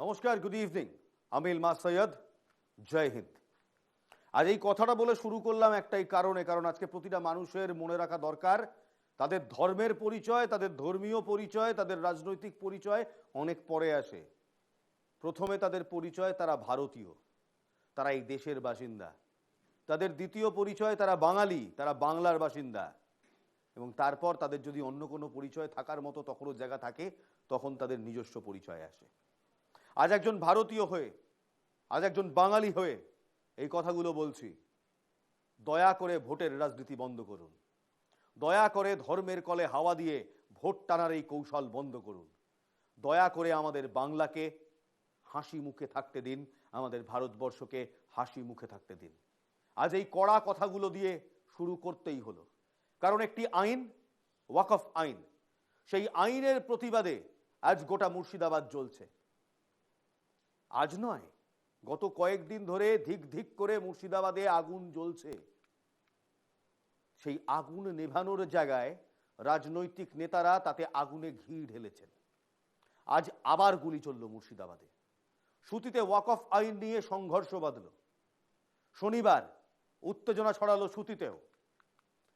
নমস্কার, good evening. আমি ইলমাস সৈয়দ, জয় হিন্দ। আজ এই কথাটা বলে শুরু করলাম একটাই কারণ আজকে প্রতিটা মানুষের মনে রাখা দরকার তাদের ধর্মের পরিচয়, তাদের ধর্মীয় পরিচয়, তাদের রাজনৈতিক পরিচয় অনেক পরে আসে। প্রথমে তাদের পরিচয় তারা ভারতীয়, তারা এই দেশের বাসিন্দা। তাদের দ্বিতীয় পরিচয় তারা বাঙালি, তারা বাংলার বাসিন্দা। এবং তারপর তাদের যদি অন্য কোনো পরিচয় থাকার মতো তখনও জায়গা থাকে, তখন তাদের নিজস্ব পরিচয় আসে। আজ একজন ভারতীয় হয়ে, আজ একজন বাঙালি হয়ে এই কথাগুলো বলছি। দয়া করে ভোটের রাজনীতি বন্ধ করুন। দয়া করে ধর্মের কলে হাওয়া দিয়ে ভোট টানার এই কৌশল বন্ধ করুন। দয়া করে আমাদের বাংলাকে হাসি মুখে থাকতে দিন, আমাদের ভারতবর্ষকে হাসি মুখে থাকতে দিন। আজ এই কড়া কথাগুলো দিয়ে শুরু করতেই হলো, কারণ একটি আইন, ওয়াকফ আইন, সেই আইনের প্রতিবাদে আজ গোটা মুর্শিদাবাদ জ্বলছে। আজ নয়, গত কয়েকদিন ধরে ধিক ধিক করে মুর্শিদাবাদে আগুন জ্বলছে। সেই আগুন নেভানোর জায়গায় রাজনৈতিক নেতারা তাতে আগুনে ঘি ঢেলেছেন। আজ আবার গুলি চলল মুর্শিদাবাদে। সুতিতে ওয়াকফ আইন নিয়ে সংঘর্ষ বাঁধল। শনিবার উত্তেজনা ছড়ালো সুতিতেও।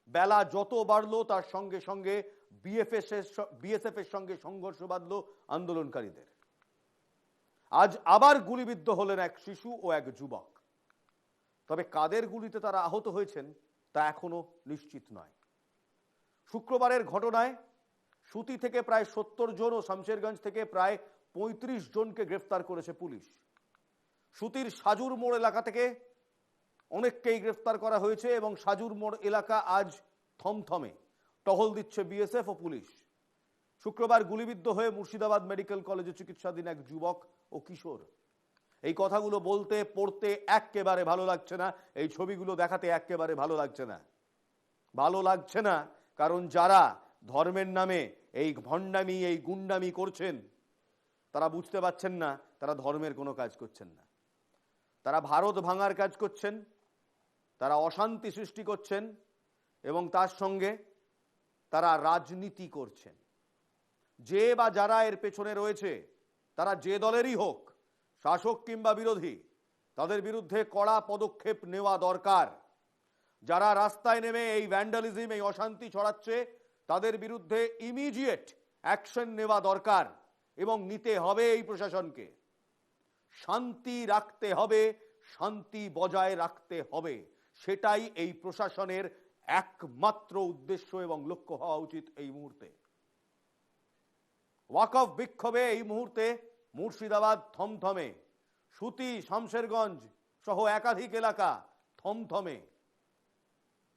বেলা যত বাড়লো তার সঙ্গে সঙ্গে বিএসএফ এর সঙ্গে সংঘর্ষ বাঁধল আন্দোলনকারীদের। আজ আবার গুলিবিদ্ধ হলেন এক শিশু ও এক যুবক। তবে কাদের গুলিতে তারা আহত হয়েছেন তা এখনো নিশ্চিত নয়। শুক্রবারের ঘটনায় সুতি থেকে প্রায় 70 জন ও শামশেরগঞ্জ থেকে প্রায় 35 জনকে গ্রেফতার করেছে পুলিশ। সুতির সাজুর মোড় এলাকা থেকে অনেককেই গ্রেফতার করা হয়েছে এবং সাজুর মোড় এলাকা আজ থমথমে, টহল দিচ্ছে বিএসএফ ও পুলিশ। শুক্রবার গুলিবিদ্ধ হয়ে মুর্শিদাবাদ মেডিকেল কলেজে চিকিৎসাধীন এক যুবক ও কিশোর। এই কথাগুলো বলতে পড়তে একেবারে ভালো লাগছে না, এই ছবিগুলো দেখাতে একেবারে ভালো লাগছে না। ভালো লাগছে না কারণ যারা ধর্মের নামে এই ভণ্ডামি, এই গুন্ডামি করছেন, তারা বুঝতে পারছেন না তারা ধর্মের কোনো কাজ করছেন না। তারা ভারত ভাঙার কাজ করছেন, তারা অশান্তি সৃষ্টি করছেন এবং তার সঙ্গে তারা রাজনীতি করছেন। যে বা যারা এর পেছনে রয়েছে, তারা যে দলেরই হোক, শাসক কিংবা বিরোধী, তাদের বিরুদ্ধে কড়া পদক্ষেপ নেওয়া দরকার। যারা রাস্তায় নেমে এই ভ্যান্ডালিজম, এই অশান্তি ছড়াচ্ছে, তাদের বিরুদ্ধে ইমিডিয়েট অ্যাকশন নেওয়া দরকার এবং নিতে হবে এই প্রশাসনকে। শান্তি রাখতে হবে, শান্তি বজায় রাখতে হবে, সেটাই এই প্রশাসনের একমাত্র উদ্দেশ্য এবং লক্ষ্য হওয়া উচিত এই মুহূর্তে। ওয়াকফ বিক্ষোভে এই মুহূর্তে মুর্শিদাবাদ থমথমে, সুতি, শামশেরগঞ্জ সহ একাধিক এলাকা থমথমে।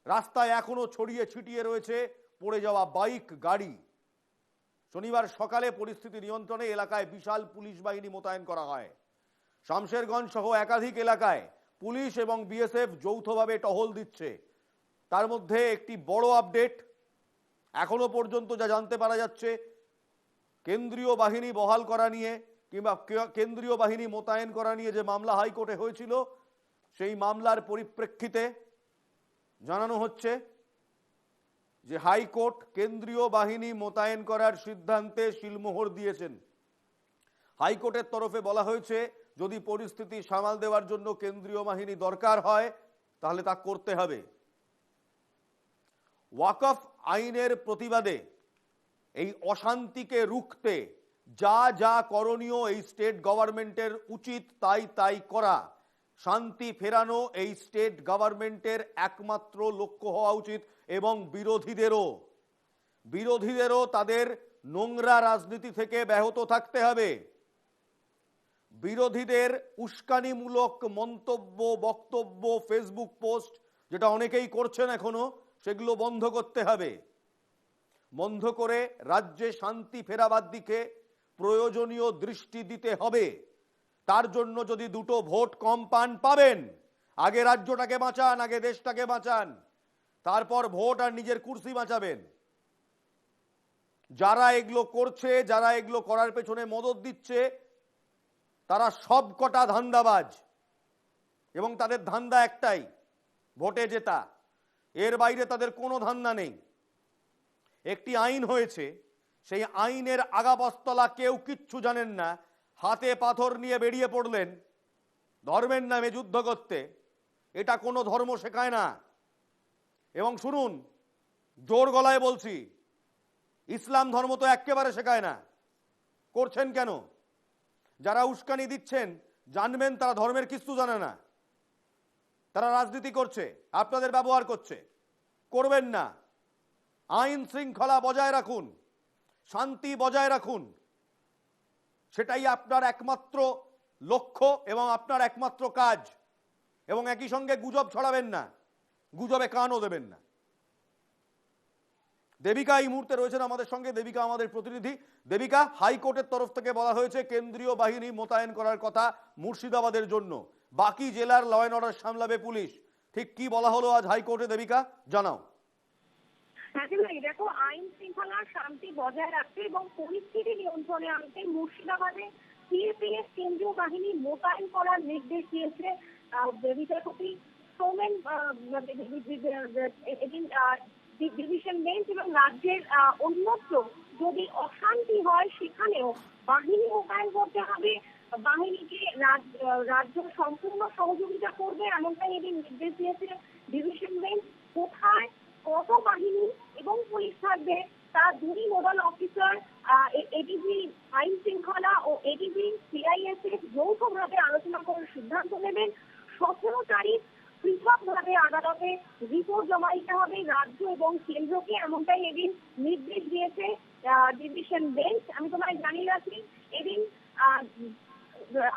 রাস্তায় এখনো ছড়িয়ে ছিটিয়ে রয়েছে পড়ে যাওয়া বাইক, গাড়ি। শনিবার সকালে পরিস্থিতি নিয়ন্ত্রণে এলাকায় বিশাল পুলিশ বাহিনী মোতায়েন করা হয়। শামশেরগঞ্জ সহ একাধিক এলাকায় পুলিশ এবং বিএসএফ যৌথভাবে টহল দিচ্ছে। তার মধ্যে একটি বড় আপডেট, এখনো পর্যন্ত যা জানতে পারা যাচ্ছে, কেন্দ্রীয় বাহিনী বহাল করা নিয়ে কিংবা কেন্দ্রীয় বাহিনী মোতায়েন করা নিয়ে যে মামলা হাইকোর্টে হয়েছিল, সেই মামলার পরিপ্রেক্ষিতে জানানো হচ্ছে যে হাইকোর্ট কেন্দ্রীয় বাহিনী মোতায়েন করার সিদ্ধান্তে সিলমোহর দিয়েছেন। হাইকোর্টের তরফে বলা হয়েছে, যদি পরিস্থিতি সামাল দেওয়ার জন্য কেন্দ্রীয় বাহিনী দরকার হয় তাহলে তা করতে হবে। ওয়াকফ আইনের প্রতিবাদে, এই অশান্তিকে রুখতে যা যা করণীয় এই স্টেট গভর্নমেন্টের উচিত তাই করা। শান্তি ফেরানো এই স্টেট গভর্নমেন্টের একমাত্র লক্ষ্য হওয়া উচিত এবং বিরোধীদেরও তাদের নোংরা রাজনীতি থেকে ব্যাহত থাকতে হবে। বিরোধীদের উস্কানিমূলক মন্তব্য, বক্তব্য, ফেসবুক পোস্ট, যেটা অনেকেই করছেন এখনো, সেগুলো বন্ধ করতে হবে। বন্ধ করে রাজ্যে শান্তি ফেরাবার দিকে প্রয়োজনীয় দৃষ্টি দিতে হবে। তার জন্য যদি দুটো ভোট কম পাবেন, আগে রাজ্যটাকে বাঁচান, আগে দেশটাকে বাঁচান, তারপর ভোট আর নিজের কুর্সি বাঁচাবেন। যারা এগুলো করছে, যারা এগুলো করার পেছনে মদত দিচ্ছে, তারা সব কটা ধান্দাবাজ এবং তাদের ধান্দা একটাই, ভোটে জেতা। এর বাইরে তাদের কোনো ধান্দা নেই। একটি আইন হয়েছে, সেই আইনের আগাবস্তলা কেউ কিচ্ছু জানেন না। হাতে পাথর নিয়ে বেরিয়ে পড়লেন ধর্মের নামে যুদ্ধ করতে, এটা কোনো ধর্ম শেখায় না। এবং শুনুন, জোর গলায় বলছি, ইসলাম ধর্ম তো একেবারে শেখায় না। করছেন কেন? যারা উস্কানি দিচ্ছেন জানবেন তারা ধর্মের কিছু জানে না, তারা রাজনীতি করছে, আপনাদের ব্যবহার করছে। করবেন না। আইন শৃঙ্খলা বজায় রাখুন, শান্তি বজায় রাখুন, সেটাই আপনার একমাত্র লক্ষ্য এবং আপনার একমাত্র কাজ। এবং একই সঙ্গে গুজব ছড়াবেন না, গুজবে কানও দেবেন না। দেবিকা এই মুহূর্তে রয়েছেন আমাদের সঙ্গে। দেবিকা আমাদের প্রতিনিধি। দেবিকা, হাইকোর্টের তরফ থেকে বলা হয়েছে কেন্দ্রীয় বাহিনী মোতায়েন করার কথা মুর্শিদাবাদের জন্য, বাকি জেলার ল অ্যান্ড অর্ডার সামলাবে পুলিশ। ঠিক কি বলা হলো আজ হাইকোর্টে, দেবিকা জানাও। দেখো, আইন শৃঙ্খলা শান্তি বজায় রাখতে এবং পরিস্থিতি নিয়ন্ত্রণে আনতে মুর্শিদাবাদে সিএপিএফ কেন্দ্রীয় বাহিনী মোতায়েন করার নির্দেশ দিয়েছে বিচারপতি সৌমেন ডিভিশন বেঞ্চ। এবং রাজ্যের অন্যত্র যদি অশান্তি হয় সেখানেও বাহিনী মোতায়েন করতে হবে, বাহিনীকে রাজ্য সম্পূর্ণ সহযোগিতা করবে, এমনটাই এদিন নির্দেশ দিয়েছে ডিভিশন বেঞ্চ। কোথায় কত বাহিনী এবং পুলিশ থাকবে তা দুই নোডাল অফিসার এডিজি আইন শৃঙ্খলা ও এডিজি সিআইএসএফ যৌথভাবে আলোচনা করে সিদ্ধান্ত নেবেন। 17 তারিখ পৃথকভাবে আদালতে রিপোর্ট জমা দিতে হবে রাজ্য এবং কেন্দ্রকে, এমনটাই এদিন নির্দেশ দিয়েছে ডিভিশন বেঞ্চ। আমি তোমায় জানিয়ে রাখি, এদিন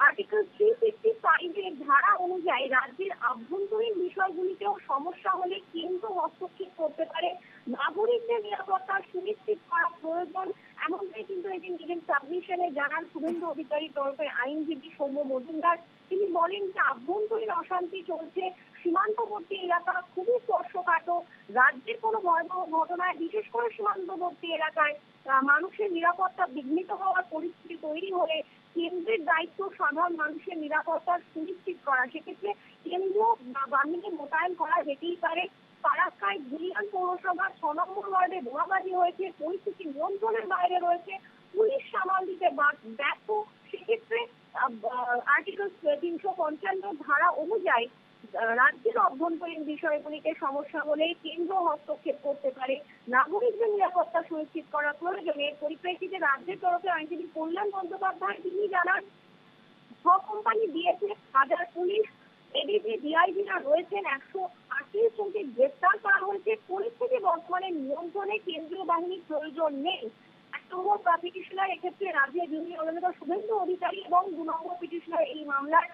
আর্টিকেল 355 এর ধারা অনুযায়ী রাজ্যের আভ্যন্তরীণ বিষয়গুলিতেও সমস্যা হলে কেন্দ্র হস্তক্ষেপ করতে পারে। নাগরিকদের নিরাপত্তা সুনিশ্চিত করা প্রয়োজন, এমনটাই কিন্তু এদিন নিজের সাবমিশনে জানান শুভেন্দু অধিকারীর তরফে আইনজীবী সৌম্য মজুমদার। তিনি বলেন যে আভ্যন্তরীণ অশান্তি চলছে, সীমান্তবর্তী এলাকা খুবই স্পর্শকাতর। রাজ্যের কোনো ভয়াবহ ঘটনায়, বিশেষ করে সীমান্তবর্তী এলাকায় মানুষের নিরাপত্তা বিঘ্নিত হওয়ার পরিস্থিতি তৈরি হলে কেন্দ্রের দায়িত্ব সাধারণ মানুষের নিরাপত্তা সুনিশ্চিত করা। সেক্ষেত্রে কেন্দ্রীয় বাহিনী মোতায়েন করা যেতেই পারে। ফারাক্কায় ধুলিয়ান পৌরসভার 6 নম্বর ওয়ার্ডে বোমাবাজি হয়েছে, পরিস্থিতি নিয়ন্ত্রণের বাইরে রয়েছে, পুলিশ সামাল দিতে ব্যর্থ। সেক্ষেত্রে আর্টিকেল 355 ধারা অনুযায়ী রাজ্যের অভ্যন্তরীণ বিষয়গুলিতে সমস্যা হলে কেন্দ্র হস্তক্ষেপ করতে পারে। নাগরিকদের নিরাপত্তা সুনিশ্চিত করা প্রয়োজনে পরিপ্রেক্ষিতে রাজ্যের তরফে আইনজীবী কল্যাণ বন্দ্যোপাধ্যায় তিনি জানান, কোম্পানি বিএসএফ, হাজার পুলিশ, এডিজি, ডিআইজিরা রয়েছেন, 138 জনকে গ্রেফতার করা হয়েছে। পরিস্থিতি বর্তমানে নিয়ন্ত্রণে, কেন্দ্রীয় বাহিনীর প্রয়োজন নেই। 1 নম্বর পিটিশনার এক্ষেত্রে রাজ্যের জুনিয়র অভিনেতা শুভেন্দু অধিকারী এবং 2 নম্বর পিটিশনার এই মামলার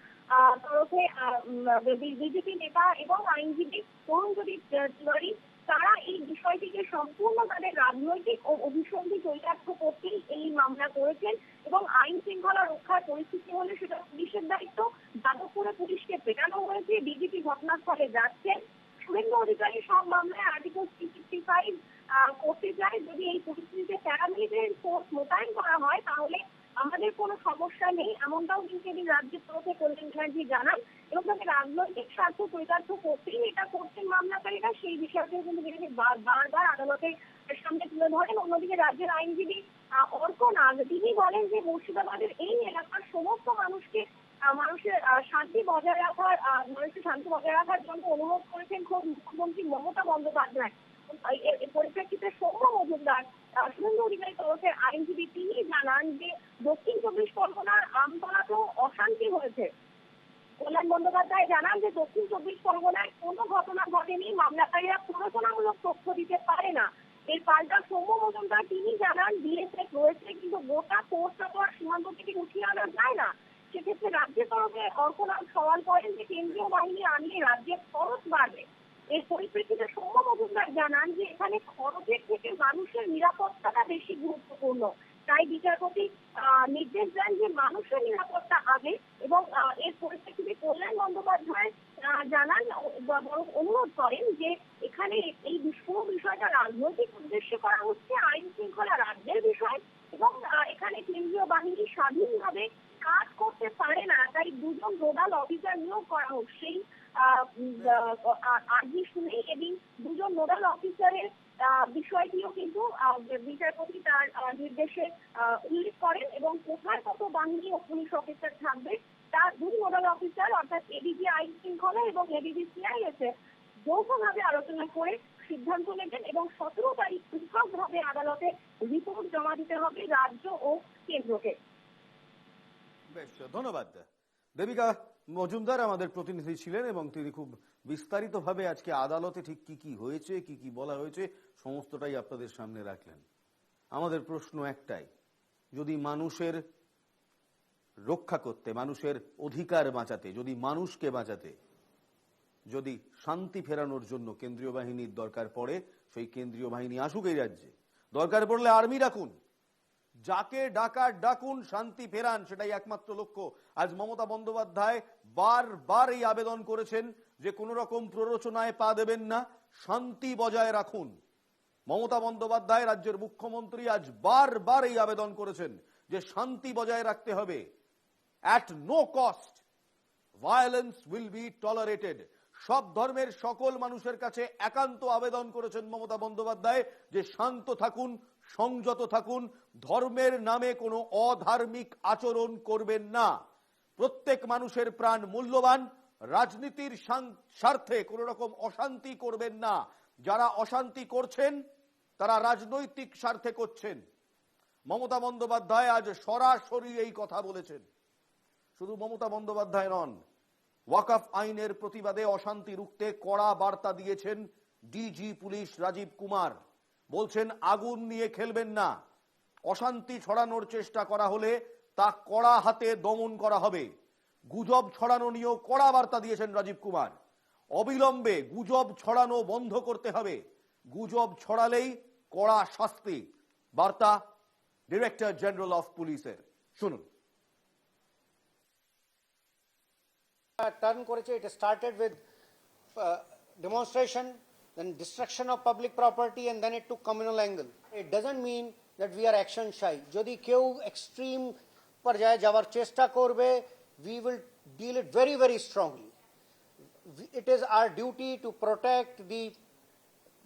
তরফে বিজেপি নেতা এবং আইনজীবী তরুণজ্যোতি তিওয়ারি, তারা এই বিষয়টিকে সম্পূর্ণ তাদের রাজনৈতিক ও অভিসন্ধি চরিতার্থ করতেই এই মামলা করেছেন। এবং আইন শৃঙ্খলা রক্ষার পরিস্থিতি হলে সেটা পুলিশের দায়িত্ব। যাদবপুরে পুলিশকে পেটানো হয়েছে, ডিজিপি ঘটনাস্থলে যাচ্ছেন। শুভেন্দু অধিকারী সব মামলায় আর্টিকেল 355 করতে চায়। যদি এই পরিস্থিতিতে প্যারামিলিটারি ফোর্স মোতায়েন করা হয় তাহলে আমাদের কোনো সমস্যা নেই, এমনটাও কিন্তু তিনি রাজ্যের তরফে কল্যাণ ব্যানার্জি জানান। এবং তাদের রাজনৈতিক স্বার্থ চরিতার্থ করতেই এটা করছেন মামলাকারীরা, সেই বিষয়টিও কিন্তু তিনি বারবার আদালতের সামনে তুলে ধরেন। অন্যদিকে রাজ্যের আইনজীবী অর্ক নাগ তিনি বলেন যে মুর্শিদাবাদের এই এলাকার সমস্ত মানুষকে মানুষের শান্তি বজায় রাখার জন্য অনুরোধ করেছেন খোদ মুখ্যমন্ত্রী মমতা বন্দ্যোপাধ্যায়। এর পরিপ্রেক্ষিতে সৌম্য মজুমদার শুভেন্দু অধিকারীর তরফে আইনজীবী তিনি জানান যে দক্ষিণ 24 পরগনার আমতলাতেও অশান্তি হয়েছে। কল্যাণ বন্দ্যোপাধ্যায় জানান যে দক্ষিণ 24 পরগনায় কোনো ঘটনা ঘটেনি, মামলাকারীরা প্ররোচনামূলক তথ্য দিতে পারে না। এর পাল্টা সৌম্য মজুমদার তিনি জানান বিএসএফ রয়েছে, কিন্তু গোটা ফোর্সটা তো আর সীমান্ত থেকে উঠিয়ে আনা যায় না। সেক্ষেত্রে রাজ্যের তরফে অর্কনাথ সওয়াল করেন যে কেন্দ্রীয় বাহিনী আনলে রাজ্যের খরচ বাড়বে। এর পরিপ্রেক্ষিতে সৌম্য মজুমদার জানান যে এখানে খরচের থেকে মানুষের নিরাপত্তাটা বেশি গুরুত্বপূর্ণ। তাই বিচারপতি নির্দেশ দেন যে মানুষের নিরাপত্তা আগে। এবং এর পরিপ্রেক্ষিতে কল্যাণ বন্দ্যোপাধ্যায় জানান, অনুরোধ করেন যে এখানে এই পুরো বিষয়টা রাজনৈতিক উদ্দেশ্যে করা হচ্ছে, আইন শৃঙ্খলা রাজ্যের বিষয় এবং এখানে কেন্দ্রীয় বাহিনী স্বাধীনভাবে কাজ করতে পারে না। তাই দুজন নোডাল অফিসার নিয়োগ করা হোক সেই আর্জি শুনে এবং দুজন নোডাল অফিসারের বিষয়টিও কিন্তু বিচারপতি তার নির্দেশে উল্লেখ করেন এবং কোথায় কত বাহিনী ও পুলিশ অফিসার থাকবে তার দুই নোডাল অফিসার অর্থাৎ এডিজি আইন শৃঙ্খলা এবং এডিজি সিআইএসএফ যৌথভাবে আলোচনা করে সিদ্ধান্ত নেবেন এবং 17 তারিখ পৃথকভাবে আদালতে রিপোর্ট জমা দিতে হবে রাজ্য ও কেন্দ্রকে। বেশ, ধন্যবাদ। দেবিকা মজুমদার আমাদের প্রতিনিধি ছিলেন এবং তিনি খুব বিস্তারিতভাবে আজকে আদালতে ঠিক কি কি হয়েছে, কি কি বলা হয়েছে সমস্তটাই আপনাদের সামনে রাখলেন। আমাদের প্রশ্ন একটাই, যদি মানুষের রক্ষা করতে, মানুষের অধিকার বাঁচাতে, যদি মানুষকে বাঁচাতে, যদি শান্তি ফেরানোর জন্য কেন্দ্রীয় বাহিনীর দরকার পড়ে, সেই কেন্দ্রীয় বাহিনী আসুক এই রাজ্যে। দরকার পড়লে আর্মি রাখুন, যাকে ডাকার ডাকুন, শান্তি ফেরান, সেটাই একমাত্র লক্ষ্য। আজ মমতা বন্দ্যোপাধ্যায় বারবার এই আবেদন করেছেন যে কোন রকম প্ররোচনায় পা দেবেন না, শান্তি বজায় রাখুন। মমতা বন্দ্যোপাধ্যায় রাজ্যের মুখ্যমন্ত্রী আজ বারবার এই আবেদন করেছেন যে শান্তি বজায় রাখতে হবে। At no cost violence will be tolerated. সব ধর্মের সকল মানুষের কাছে একান্ত আবেদন করেছেন মমতা বন্দ্যোপাধ্যায় যে শান্ত থাকুন, সংযত থাকুন, ধর্মের নামে কোনো অধার্মিক আচরণ করবেন না। প্রত্যেক মানুষের প্রাণ মূল্যবান, রাজনীতির স্বার্থে কোনো রকম অশান্তি করবেন না। যারা অশান্তি করছেন তারা রাজনৈতিক স্বার্থে করছেন। মমতা বন্দ্যোপাধ্যায় আজ সরাসরি এই কথা বলেছেন। শুধু মমতা বন্দ্যোপাধ্যায় নন, ওয়াকফ আইনের প্রতিবাদে অশান্তি রুখতে কড়া বার্তা দিয়েছেন ডিজি পুলিশ রাজীব কুমার। বলছেন আগুন নিয়ে খেলবেন না, অশান্তি ছড়ানোর চেষ্টা করা হলে তা কড়া হাতে দমন করা হবে। গুজব ছড়ানো নিয়েও কড়া বার্তা দিয়েছেন রাজীব কুমার। অবিলম্বে গুজব ছড়ানো বন্ধ করতে হবে, গুজব ছড়ালেই কড়া শাস্তি। বার্তা ডিরেক্টর জেনারেল অফ পুলিশের, শুনুন। Turn করেছে, it started with demonstration, then destruction of public property, and then it took communal angle. It doesn't mean that we are action shy. যদি কেউ extreme পর্যায়ে যাওয়ার চেষ্টা করবে, we will deal it very, very strongly. It is our duty to protect the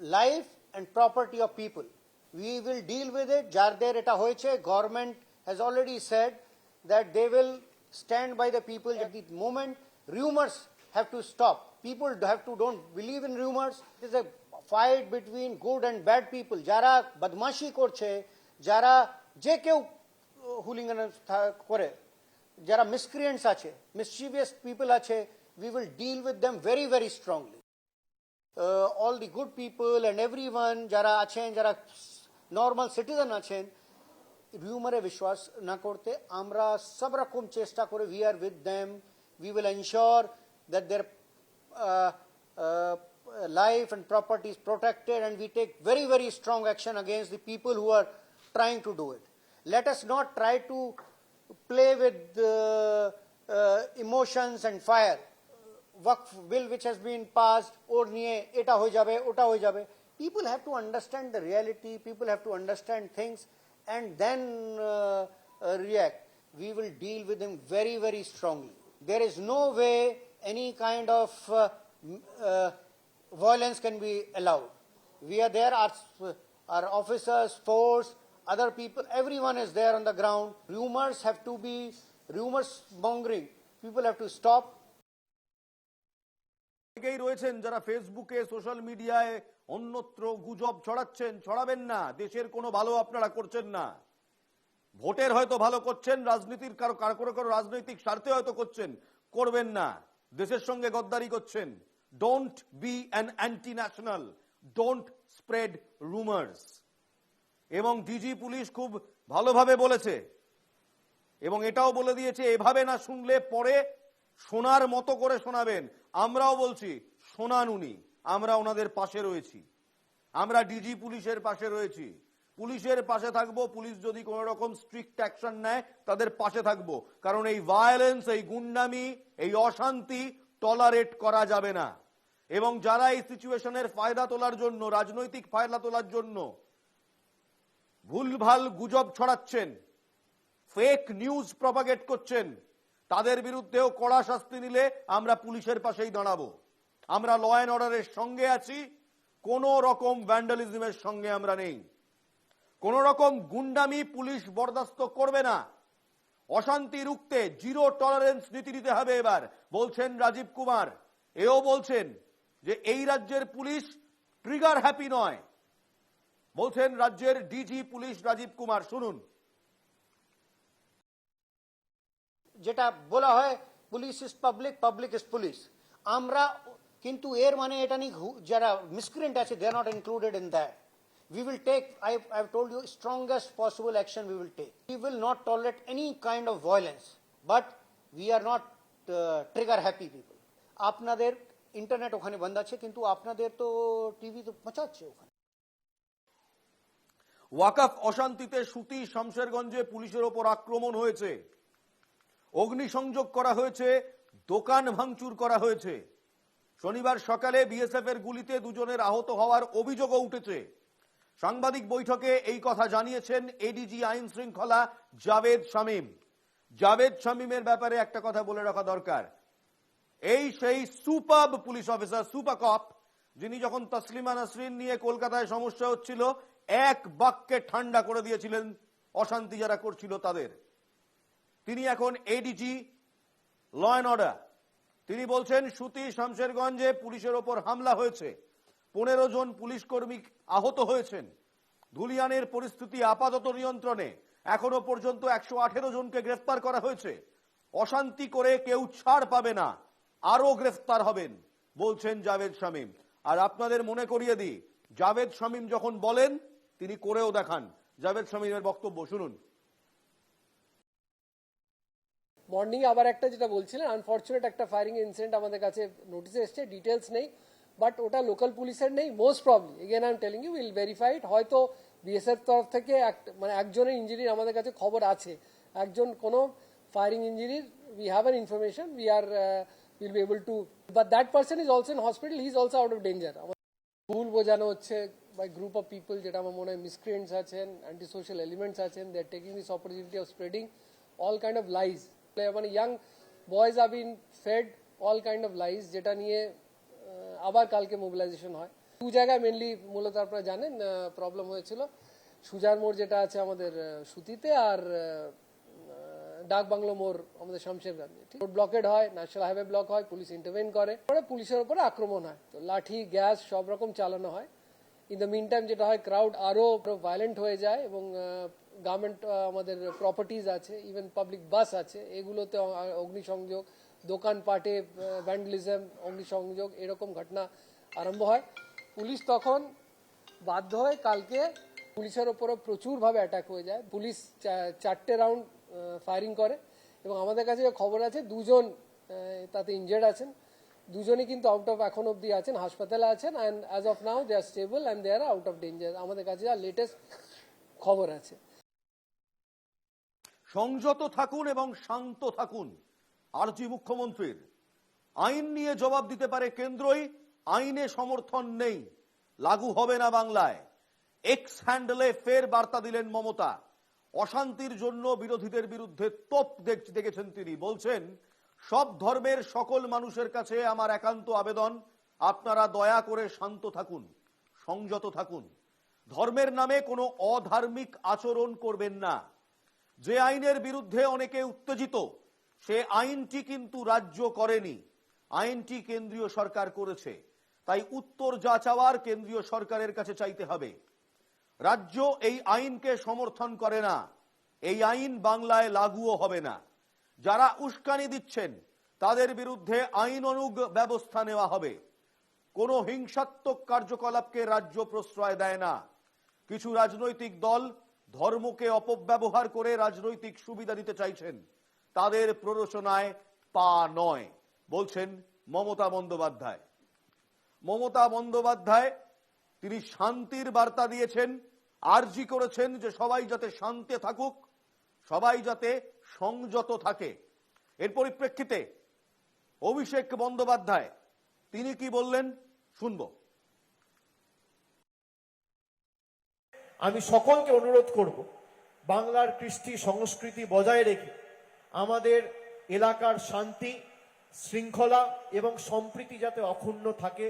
life and property of people. We will deal with it. যাদের এটা হয়েছে, government has already said that they will stand by the people at the moment. Rumors have to stop. People don't believe in rumors. It is a fight between good and bad people. যারা বদমাশি করছে, যারা যে কেউ hooligan করে, যারা miscreants আছে, mischievous people আছে, we will deal with them very, very strongly. All the good people and everyone যারা আছেন, যারা নর্মাল সিটিজেন আছেন, রিউমারে বিশ্বাস না করতে আমরা সব রকম চেষ্টা করে, we are with them. We will ensure that their life and property is protected, and we take very, very strong action against the people who are trying to do it. Let us not try to play with emotions and fire. Waqf bill which has been passed, or niye eta hoye jabe, ota hoye jabe. People have to understand the reality, people have to understand things and then react. We will deal with them very, very strongly. There is no way any kind of violence can be allowed. We are there, our officers, force, other people, everyone is there on the ground. Rumors have to be, rumors mongering, people have to stop. অনেকেই রয়েছেন যারা ফেসবুকে, social মিডিয়ায় অন্যত্র গুজব ছড়াচ্ছেন। ছড়াবেন না, দেশের কোনো ভালো আপনারা করছেন না। ভোটের হয়তো ভালো করছেন, রাজনীতির কারো রাজনৈতিক স্বার্থে হয়তো করছেন, করবেন না। দেশের সঙ্গে গদ্দারি করছেন। Don't be an anti national, don't spread rumours. এবং ডিজি পুলিশ খুব ভালোভাবে বলেছে এবং এটাও বলে দিয়েছে এভাবে না শুনলে পরে শোনার মতো করে শোনাবেন। আমরাও বলছি শোনান উনি, আমরা ওনাদের পাশে রয়েছি, আমরা ডিজি পুলিশের পাশে রয়েছি, পুলিশের পাশে থাকবো। পুলিশ যদি কোন রকম স্ট্রিক্ট অ্যাকশন নেয় তাদের পাশে থাকবো, কারণ এই ভায়োলেন্স, এই গুন্ডামি, এই অশান্তি টলারেট করা যাবে না। এবং যারা এই সিচুয়েশনের ফায়দা তোলার জন্য, রাজনৈতিক ফায়দা তোলার জন্য ভুলভাল গুজব ছড়াচ্ছেন, ফেক নিউজ প্রপাগেট করছেন, তাদের বিরুদ্ধেও কড়া শাস্তি নিলে আমরা পুলিশের পাশেই দাঁড়াবো। আমরা ল অ্যান্ড অর্ডারের সঙ্গে আছি, কোনো রকম ভ্যান্ডালিজমের সঙ্গে আমরা নেই। কোন রকম গুন্ডামি পুলিশ বরদাস্ত করবে না। অশান্তি রুখতে জিরো টলারেন্স নীতি নিতে হবে এবার, বলছেন রাজীব কুমার। এও বলছেন যে এই রাজ্যের পুলিশ ট্রিগার হ্যাপি নয়, বলছেন রাজ্যের ডিজি পুলিশ রাজীব কুমার। শুনুন। যেটা বলা হয় police is public, public is police, আমরা কিন্তু এর মানে এটা নেই যারা মিসক্রিয়েন্ট আছে they are not included in that. We will take, I've told you, strongest possible action we will take. We will not tolerate any kind of violence, but we are not trigger happy people. আপনাদের internet ওখানে বন্ধ আছে, কিন্তু আপনাদের তো TV তো পচাচ্ছে ওখানে। ওয়াকফ অশান্তিতে সুতি শামশেরগঞ্জে পুলিশের ওপর আক্রমণ হয়েছে, অগ্নিসংযোগ করা হয়েছে, দোকান ভাঙচুর করা হয়েছে। শনিবার সকালে বিএসএফ এর গুলিতে দুজনের আহত হওয়ার অভিযোগও উঠেছে। সাংবাদিক বৈঠকে এই কথা জানিয়েছেন এডিজি আইন শৃঙ্খলা জাভেদ শামীম। জাভেদ শামীমের ব্যাপারে একটা কথা বলে রাখা দরকার, এই সেই সুপারব পুলিশ অফিসার, সুপার কপ, যিনি যখন তসলিমা নাসরিন নিয়ে কলকাতায় সমস্যা হচ্ছিল এক বাক্যে ঠান্ডা করে দিয়েছিলেন অশান্তি যারা করছিল তাদের। তিনি এখন এডিজি ল অ্যান্ড অর্ডার। তিনি বলছেন সুতি শামশেরগঞ্জে পুলিশের ওপর হামলা হয়েছে, 15 জন পুলিশ কর্মী আহত হয়েছেন। ধুলিয়ানের পরিস্থিতি আপাতত নিয়ন্ত্রণে, এখনো পর্যন্ত 118 জনকে গ্রেফতার করা হয়েছে। অশান্তি করে কেউ ছাড় পাবে না, আরো গ্রেফতার হবেন, বলছেন জাভেদ শামীম। আর আপনাদের মনে করিয়ে দিই, জাভেদ শামীম যখন বলেন তিনি করেও দেখান। জাভেদ শামীমের বক্তব্য শুনুন। মর্নিং আবার একটা যেটা বলছিলেন, আনফরচুনেট একটা ফায়ারিং ইনসিডেন্ট আমাদের কাছে নোটিসে এসছে, ডিটেলস নেই, বাট ওটা লোকাল পুলিশের নেই। Most probably, again I am telling you, will verify it. হয়তো বিএসএফ তরফ থেকে মানে একজনের ইঞ্জুরির আমাদের কাছে খবর আছে, একজন কোনো ফায়ারিং ইঞ্জুরির we have an information, will be able to, but that person is also in hospital, he is also out of danger. ভুল বোঝানো হচ্ছে বাই গ্রুপ অফ পিপল, যেটা আমার মনে হয় মিসক্রিয়েন্টস আছেন, অ্যান্টি সোশ্যাল এলিমেন্টস আছেন, they are taking this opportunity of spreading all kind of lies. মানে young boys are been fed all kind of lies, যেটা নিয়ে আবার কালকে মোবিলাইজেশন হয়। দু জায়গায় মেনলি মূলত আপনারা জানেন প্রবলেম হয়েছিল, সুজার মোড় যেটা আছে আমাদের সুতিতে, আর ডাক বাংলো মোড় আমাদের শামশেরগঞ্জে। রোড ব্লকেড হয়, ন্যাশনাল হাইওয়ে ব্লক হয়, পুলিশ ইন্টারভেন করে, পুলিশের উপরে আক্রমণ হয়, তো লাঠি গ্যাস সব রকম চালানো হয়। ইন দ্য মিন টাইম যেটা হয়, ক্রাউড আরো ভায়োলেন্ট হয়ে যায়, এবং গভর্নমেন্ট আমাদের প্রপার্টিজ আছে, ইভেন পাবলিক বাস আছে, এগুলোতে অগ্নিসংযোগ, দোকানপাটে ভ্যান্ডালিজম, অগ্নিসংযোগ, এরকম ঘটনা আরম্ভ হয়। পুলিশ তখন বাধ্য হয়, কালকে পুলিশের ওপরও প্রচুরভাবে অ্যাটাক হয়ে যায়। পুলিশ 4টে রাউন্ড ফায়ারিং করে, এবং আমাদের কাছে খবর আছে 2 জন তাতে ইনজার্ড আছেন। 2 জনই কিন্তু আউট অফ এখন অব্দি আছেন, হাসপাতালে আছেন, and as of now they are stable and they are out of danger. আমাদের কাছে যা লেটেস্ট খবর আছে। সংযত থাকুন এবং শান্ত থাকুন, আরজি মুখ্যমন্ত্রীর। আইন নিয়ে জবাব দিতে পারে কেন্দ্রই, আইনে সমর্থন নেই, লাগু হবে না বাংলায়। এক্স হ্যান্ডেলে ফের বার্তা দিলেন মমতা। অশান্তির জন্য বিরোধীদের বিরুদ্ধে তোপ দেখেছেন তিনি। বলছেন, সব ধর্মের সকল মানুষের কাছে আমার একান্ত আবেদন, আপনারা দয়া করে শান্ত থাকুন, সংযত থাকুন, ধর্মের নামে কোনো অধার্মিক আচরণ করবেন না। যে আইনের বিরুদ্ধে অনেকে উত্তেজিত, সে আইনটি কিন্তু রাজ্য করেনি, আইনটি কেন্দ্রীয় সরকার করেছে। তাই উত্তর যা চাওয়ার কেন্দ্রীয় সরকারের কাছে চাইতে হবে। রাজ্য এই আইনকে সমর্থন করে না, এই আইন বাংলায় লাগুও হবে না। যারা উস্কানি দিচ্ছেন তাদের বিরুদ্ধে আইনানুগ ব্যবস্থা নেওয়া হবে। কোনো হিংসাত্মক কার্যকলাপকে রাজ্য প্রশ্রয় দেয় না। কিছু রাজনৈতিক দল ধর্মকে অপব্যবহার করে রাজনৈতিক সুবিধা দিতে চাইছেন, তাদের প্ররোচনায় পা নয়, বলছেন মমতা বন্দ্যোপাধ্যায়। মমতা বন্দ্যোপাধ্যায় তিনি শান্তির বার্তা দিয়েছেন, আর্জি করেছেন যে সবাই যাতে শান্তি থাকুক, সবাই যাতে সংযত থাকে। এর পরিপ্রেক্ষিতে অভিষেক বন্দ্যোপাধ্যায় তিনি কি বললেন শুনব। আমি সকলকে অনুরোধ করব, বাংলার কৃষ্টি সংস্কৃতি বজায় রেখে আমাদের এলাকার শান্তি শৃঙ্খলা এবং সম্প্রীতি যাতে অক্ষুণ্ণ থাকে,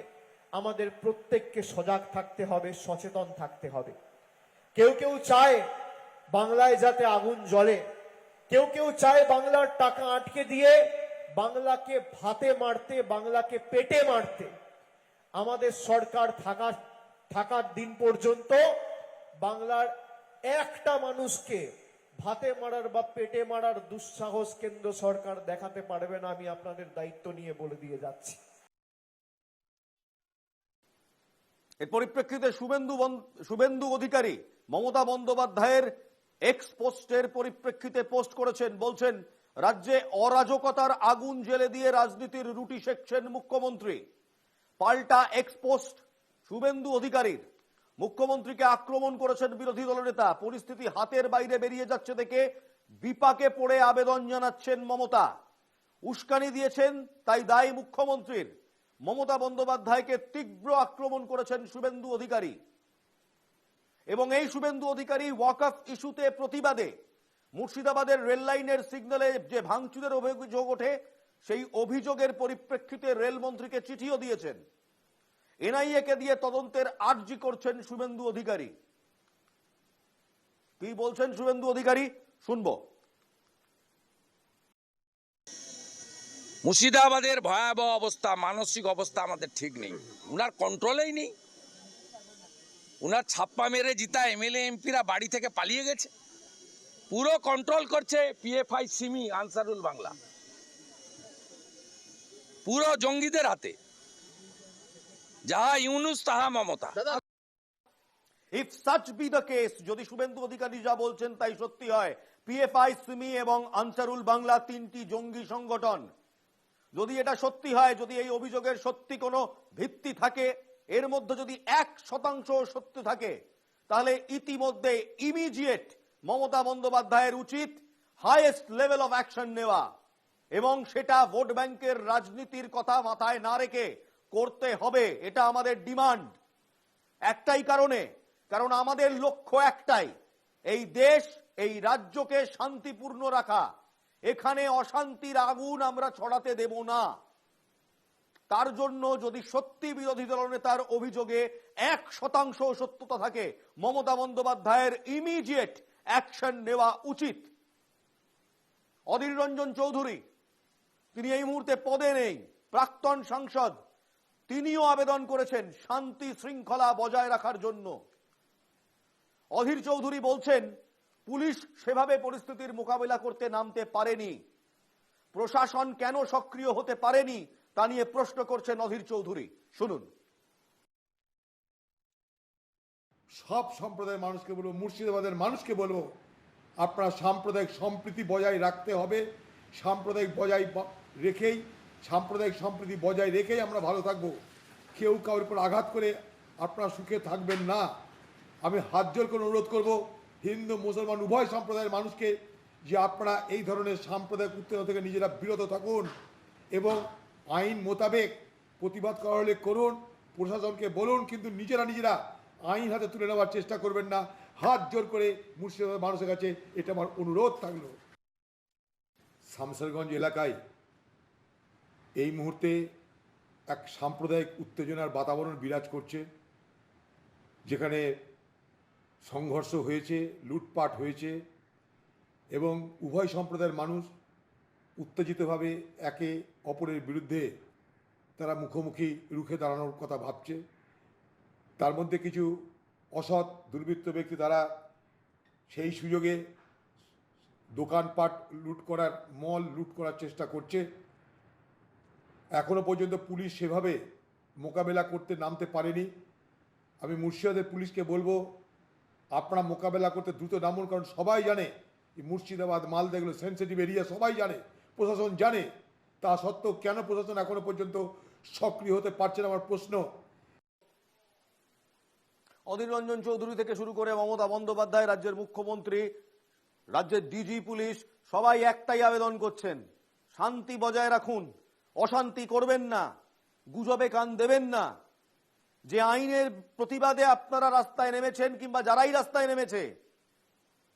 আমাদের প্রত্যেককে সজাগ থাকতে হবে, সচেতন থাকতে হবে। কেউ কেউ চায় বাংলায় যাতে আগুন জ্বলে, কেউ কেউ চায় বাংলার টাকা আটকে দিয়ে বাংলাকে ভাতে মারতে, বাংলাকে পেটে মারতে। আমাদের সরকার থাকার দিন পর্যন্ত বাংলার একটা মানুষকে ভাতে মারার বা পেটে মারার দুঃসাহস কেন্দ্র সরকার দেখাতে পারবে না, আমি আপনাদের দায়িত্ব নিয়ে বলে দিয়ে যাচ্ছি। এর পরিপ্রেক্ষিতে শুভেন্দু অধিকারী মমতা বন্দ্যোপাধ্যায়ের এক্স পোস্টের পরিপ্রেক্ষিতে পোস্ট করেছেন, বলছেন রাজ্যে অরাজকতার আগুন জ্বেলে দিয়ে রাজনীতির রুটি সেকছেন মুখ্যমন্ত্রী। পাল্টা এক্স পোস্ট শুভেন্দু অধিকারীর। মুখ্যমন্ত্রীকে আক্রমণ করেছেন বিরোধী দলনেতা। পরিস্থিতি হাতের বাইরে বেরিয়ে যাচ্ছে দেখে বিপাকে পড়ে আবেদন জানাচ্ছেন মমতা। উস্কানি দিয়েছেন তাই দায় মুখ্যমন্ত্রীর। মমতা বন্দ্যোপাধ্যায়কে তীব্র আক্রমণ করেছেন শুভেন্দু অধিকারী। এবং এই শুভেন্দু অধিকারী ওয়াকফ ইস্যুতে প্রতিবাদে মুর্শিদাবাদের রেল লাইনের সিগন্যালে যে ভাঙচুরের অভিযোগ ওঠে, সেই অভিযোগের পরিপ্রেক্ষিতে রেলমন্ত্রীকে চিঠিও দিয়েছেন। এনআইএ কে দিয়ে তদন্তের আর্জি করছেন শুভেন্দু অধিকারী। কি বলছেন শুভেন্দু অধিকারী শুনবো। মুর্শিদাবাদের ভয়াবহ অবস্থা, মানসিক অবস্থা আমাদের ঠিক নেই, উনার কন্ট্রোলেই নেই। উনার ছাপ্পা মেরে জিতা এমএলএ এমপিরা বাড়ি থেকে পালিয়ে গেছে। পুরো কন্ট্রোল করছে পিএফআই সিমি আনসারুল বাংলা, পুরো জঙ্গিদের হাতে। যাহা ইউনুস তাহা Mamata. If such B the case, যদি শুভেন্দু অধিকারী যা বলছেন তাই সত্যি হয়, পিএফআই সিমি এবং আনসারুল বাংলা তিনটি জঙ্গি সংগঠন, যদি এটা সত্যি হয়, যদি এই অভিযোগের সত্যি কোনো ভিত্তি থাকে, এর মধ্যে যদি 1% সত্য থাকে, তাহলে ইতিমধ্যে ইমিডিয়েট মমতা বন্দ্যোপাধ্যায়ের উচিত হাইয়েস্ট লেভেল অফ অ্যাকশন নেওয়া, এবং সেটা ভোট ব্যাংকের রাজনীতির কথা মাথায় না রেখে করতে হবে। এটা আমাদের ডিমান্ড একটাই কারণে, কারণ আমাদের লক্ষ্য একটাই, এই দেশ এই রাজ্যকে শান্তিপূর্ণ রাখা। এখানে অশান্তির আগুন আমরা ছড়াতে দেব না। তার জন্য যদি সত্যি বিরোধী দলনেতার অভিযোগে 1% সত্যতা থাকে, মমতা বন্দ্যোপাধ্যায়ের ইমিডিয়েট অ্যাকশন নেওয়া উচিত। অধীর রঞ্জন চৌধুরী, তিনি এই মুহূর্তে পদে নেই, প্রাক্তন সাংসদ, তিনিও আবেদন করেছেন শান্তি শৃঙ্খলা বজায় রাখার জন্য। অধীর চৌধুরী বলছেন পুলিশ সেভাবে পরিস্থিতির মোকাবিলা করতে নামতে পারেনি, প্রশাসন কেন সক্রিয় হতে পারেনি তা নিয়ে প্রশ্ন করছেন অধীর চৌধুরী। শুনুন। সব সম্প্রদায়ের মানুষকে বলবো, মুর্শিদাবাদের মানুষকে বলবো, আপনারা সাম্প্রদায়িক সম্প্রীতি বজায় রাখতে হবে। সাম্প্রদায়িক সম্প্রীতি বজায় রেখেই আমরা ভালো থাকবো। কেউ কারোর উপর আঘাত করে আপনারা সুখে থাকবেন না। আমি হাত জোর করে অনুরোধ করব হিন্দু মুসলমান উভয় সম্প্রদায়ের মানুষকে যে আপনারা এই ধরনের সাম্প্রদায়িক উত্তেজনা থেকে নিজেরা বিরত থাকুন এবং আইন মোতাবেক প্রতিবাদ করা হলে করুন, প্রশাসনকে বলুন, কিন্তু নিজেরা আইন হাতে তুলে নেওয়ার চেষ্টা করবেন না। হাত জোর করে মুর্শিদাবাদের মানুষের কাছে এটা আমার অনুরোধ থাকলো। শামসেরগঞ্জ এলাকায় এই মুহূর্তে এক সাম্প্রদায়িক উত্তেজনার বাতাবরণ বিরাজ করছে, যেখানে সংঘর্ষ হয়েছে, লুটপাট হয়েছে এবং উভয় সম্প্রদায়ের মানুষ উত্তেজিতভাবে একে অপরের বিরুদ্ধে তারা মুখোমুখি রুখে দাঁড়ানোর কথা ভাবছে। তার মধ্যে কিছু অসৎ দুর্বৃত্ত ব্যক্তি তারা সেই সুযোগে দোকানপাট লুট করার, মল লুট করার চেষ্টা করছে। এখনো পর্যন্ত পুলিশ সেভাবে মোকাবেলা করতে নামতে পারেনি। আমি মুর্শিদাবাদের পুলিশকে বলবো আপনারা মোকাবেলা করতে দ্রুত নামুন, কারণ সবাই জানে মুর্শিদাবাদ মালদা এগুলো সেন্সিটিভ এরিয়া, সবাই জানে, প্রশাসন জানে। তা সত্ত্বেও কেন প্রশাসন এখনো পর্যন্ত সক্রিয় হতে পারছে না, আমার প্রশ্ন। অধীর রঞ্জন চৌধুরী থেকে শুরু করে মমতা বন্দ্যোপাধ্যায়, রাজ্যের মুখ্যমন্ত্রী, রাজ্যের ডিজি পুলিশ, সবাই একটাই আবেদন করছেন, শান্তি বজায় রাখুন, অশান্তি করবেন না, গুজবে কান দেবেন না। যে আইনের প্রতিবাদে আপনারা রাস্তায় নেমেছেন কিংবা যারাই রাস্তায় নেমেছে